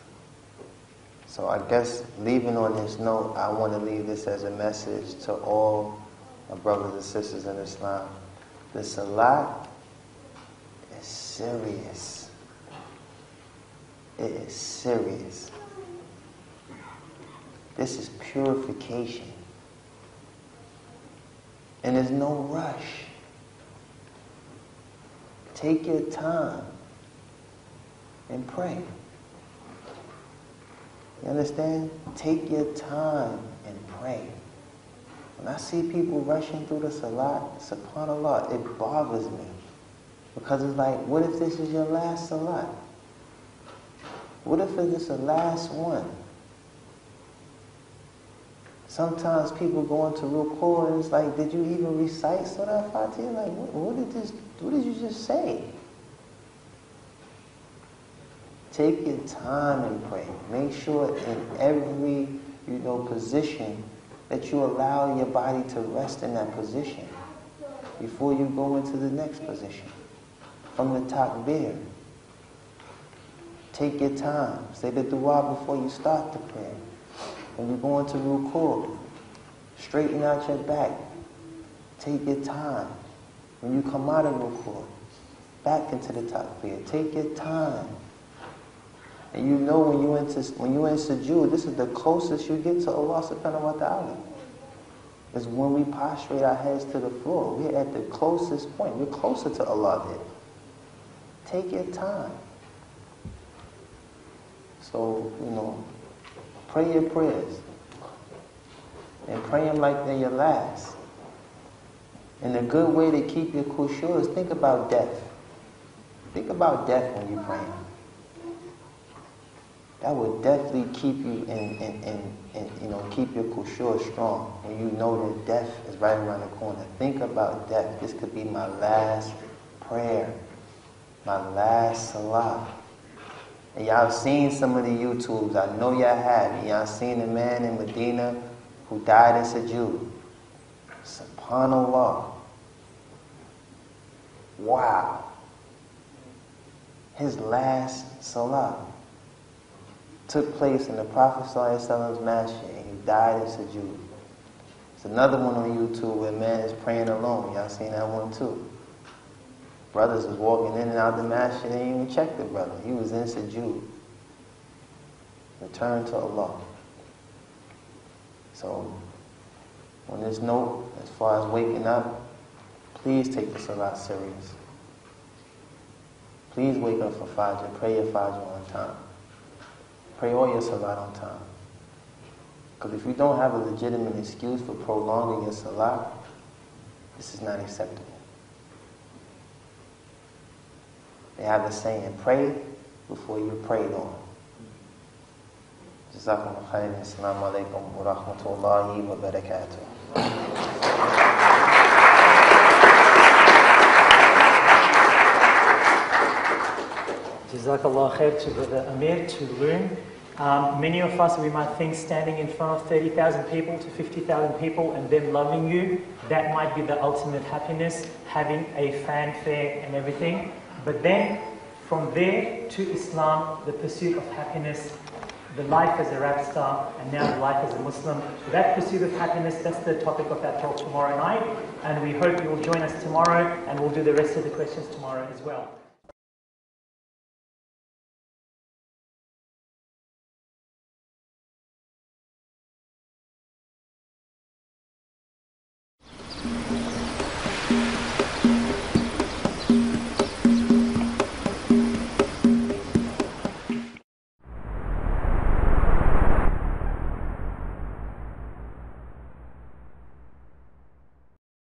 So I guess leaving on this note, I want to leave this as a message to all my brothers and sisters in Islam. The salah is serious. It is serious. This is purification. And there's no rush. Take your time and pray. You understand? Take your time and pray. When I see people rushing through the salat, subhanAllah, it bothers me. Because it's like, what if this is your last salat? What if it's the last one? Sometimes people go into ruku and it's like, did you even recite Surah Fatiha? Like, what did you just say? Take your time and pray. Make sure in every, position that you allow your body to rest in that position before you go into the next position. From the takbir. Take your time. Say the dua before you start the prayer. When you go into ruku', straighten out your back. Take your time. When you come out of ruku', back into the takbir. Take your time. And you know when you're in sujood, this is the closest you get to Allah subhanahu wa ta'ala. Is when we prostrate our heads to the floor. We're at the closest point. We're closer to Allah there. Take your time. So, pray your prayers. And pray them like they're your last. And a good way to keep your khushu' is think about death. Think about death when you're praying. That will definitely keep you keep your khushu' strong when you know that death is right around the corner. Think about death. This could be my last prayer, my last salah. And y'all seen some of the YouTubes. I know y'all have. And y'all seen a man in Medina who died in sujood. SubhanAllah. Wow. His last salah took place in the Prophet ﷺ's masjid, and he died in sujood. There's another one on YouTube where a man is praying alone. Y'all seen that one too. Brothers was walking in and out the masjid, they didn't even check the brother. He was in sujood. Return to Allah. So, on this note, as far as waking up, please take the salah serious. Please wake up for Fajr. Pray your Fajr on time. Pray all your salat on time. Because if you don't have a legitimate excuse for prolonging your salat, this is not acceptable. They have a saying, pray before you're prayed on. Jazakumullah khairan. Assalamu alaikum wa rahmatullahi wa barakatuh. Jazakallah khair to Brother Amir, to Loon. Many of us, we might think standing in front of 30,000 people to 50,000 people and them loving you, that might be the ultimate happiness, having a fanfare and everything. But then, from there to Islam, the pursuit of happiness, the life as a rap star, and now the life as a Muslim. That pursuit of happiness, that's the topic of our talk tomorrow night. And we hope you will join us tomorrow, and we'll do the rest of the questions tomorrow as well.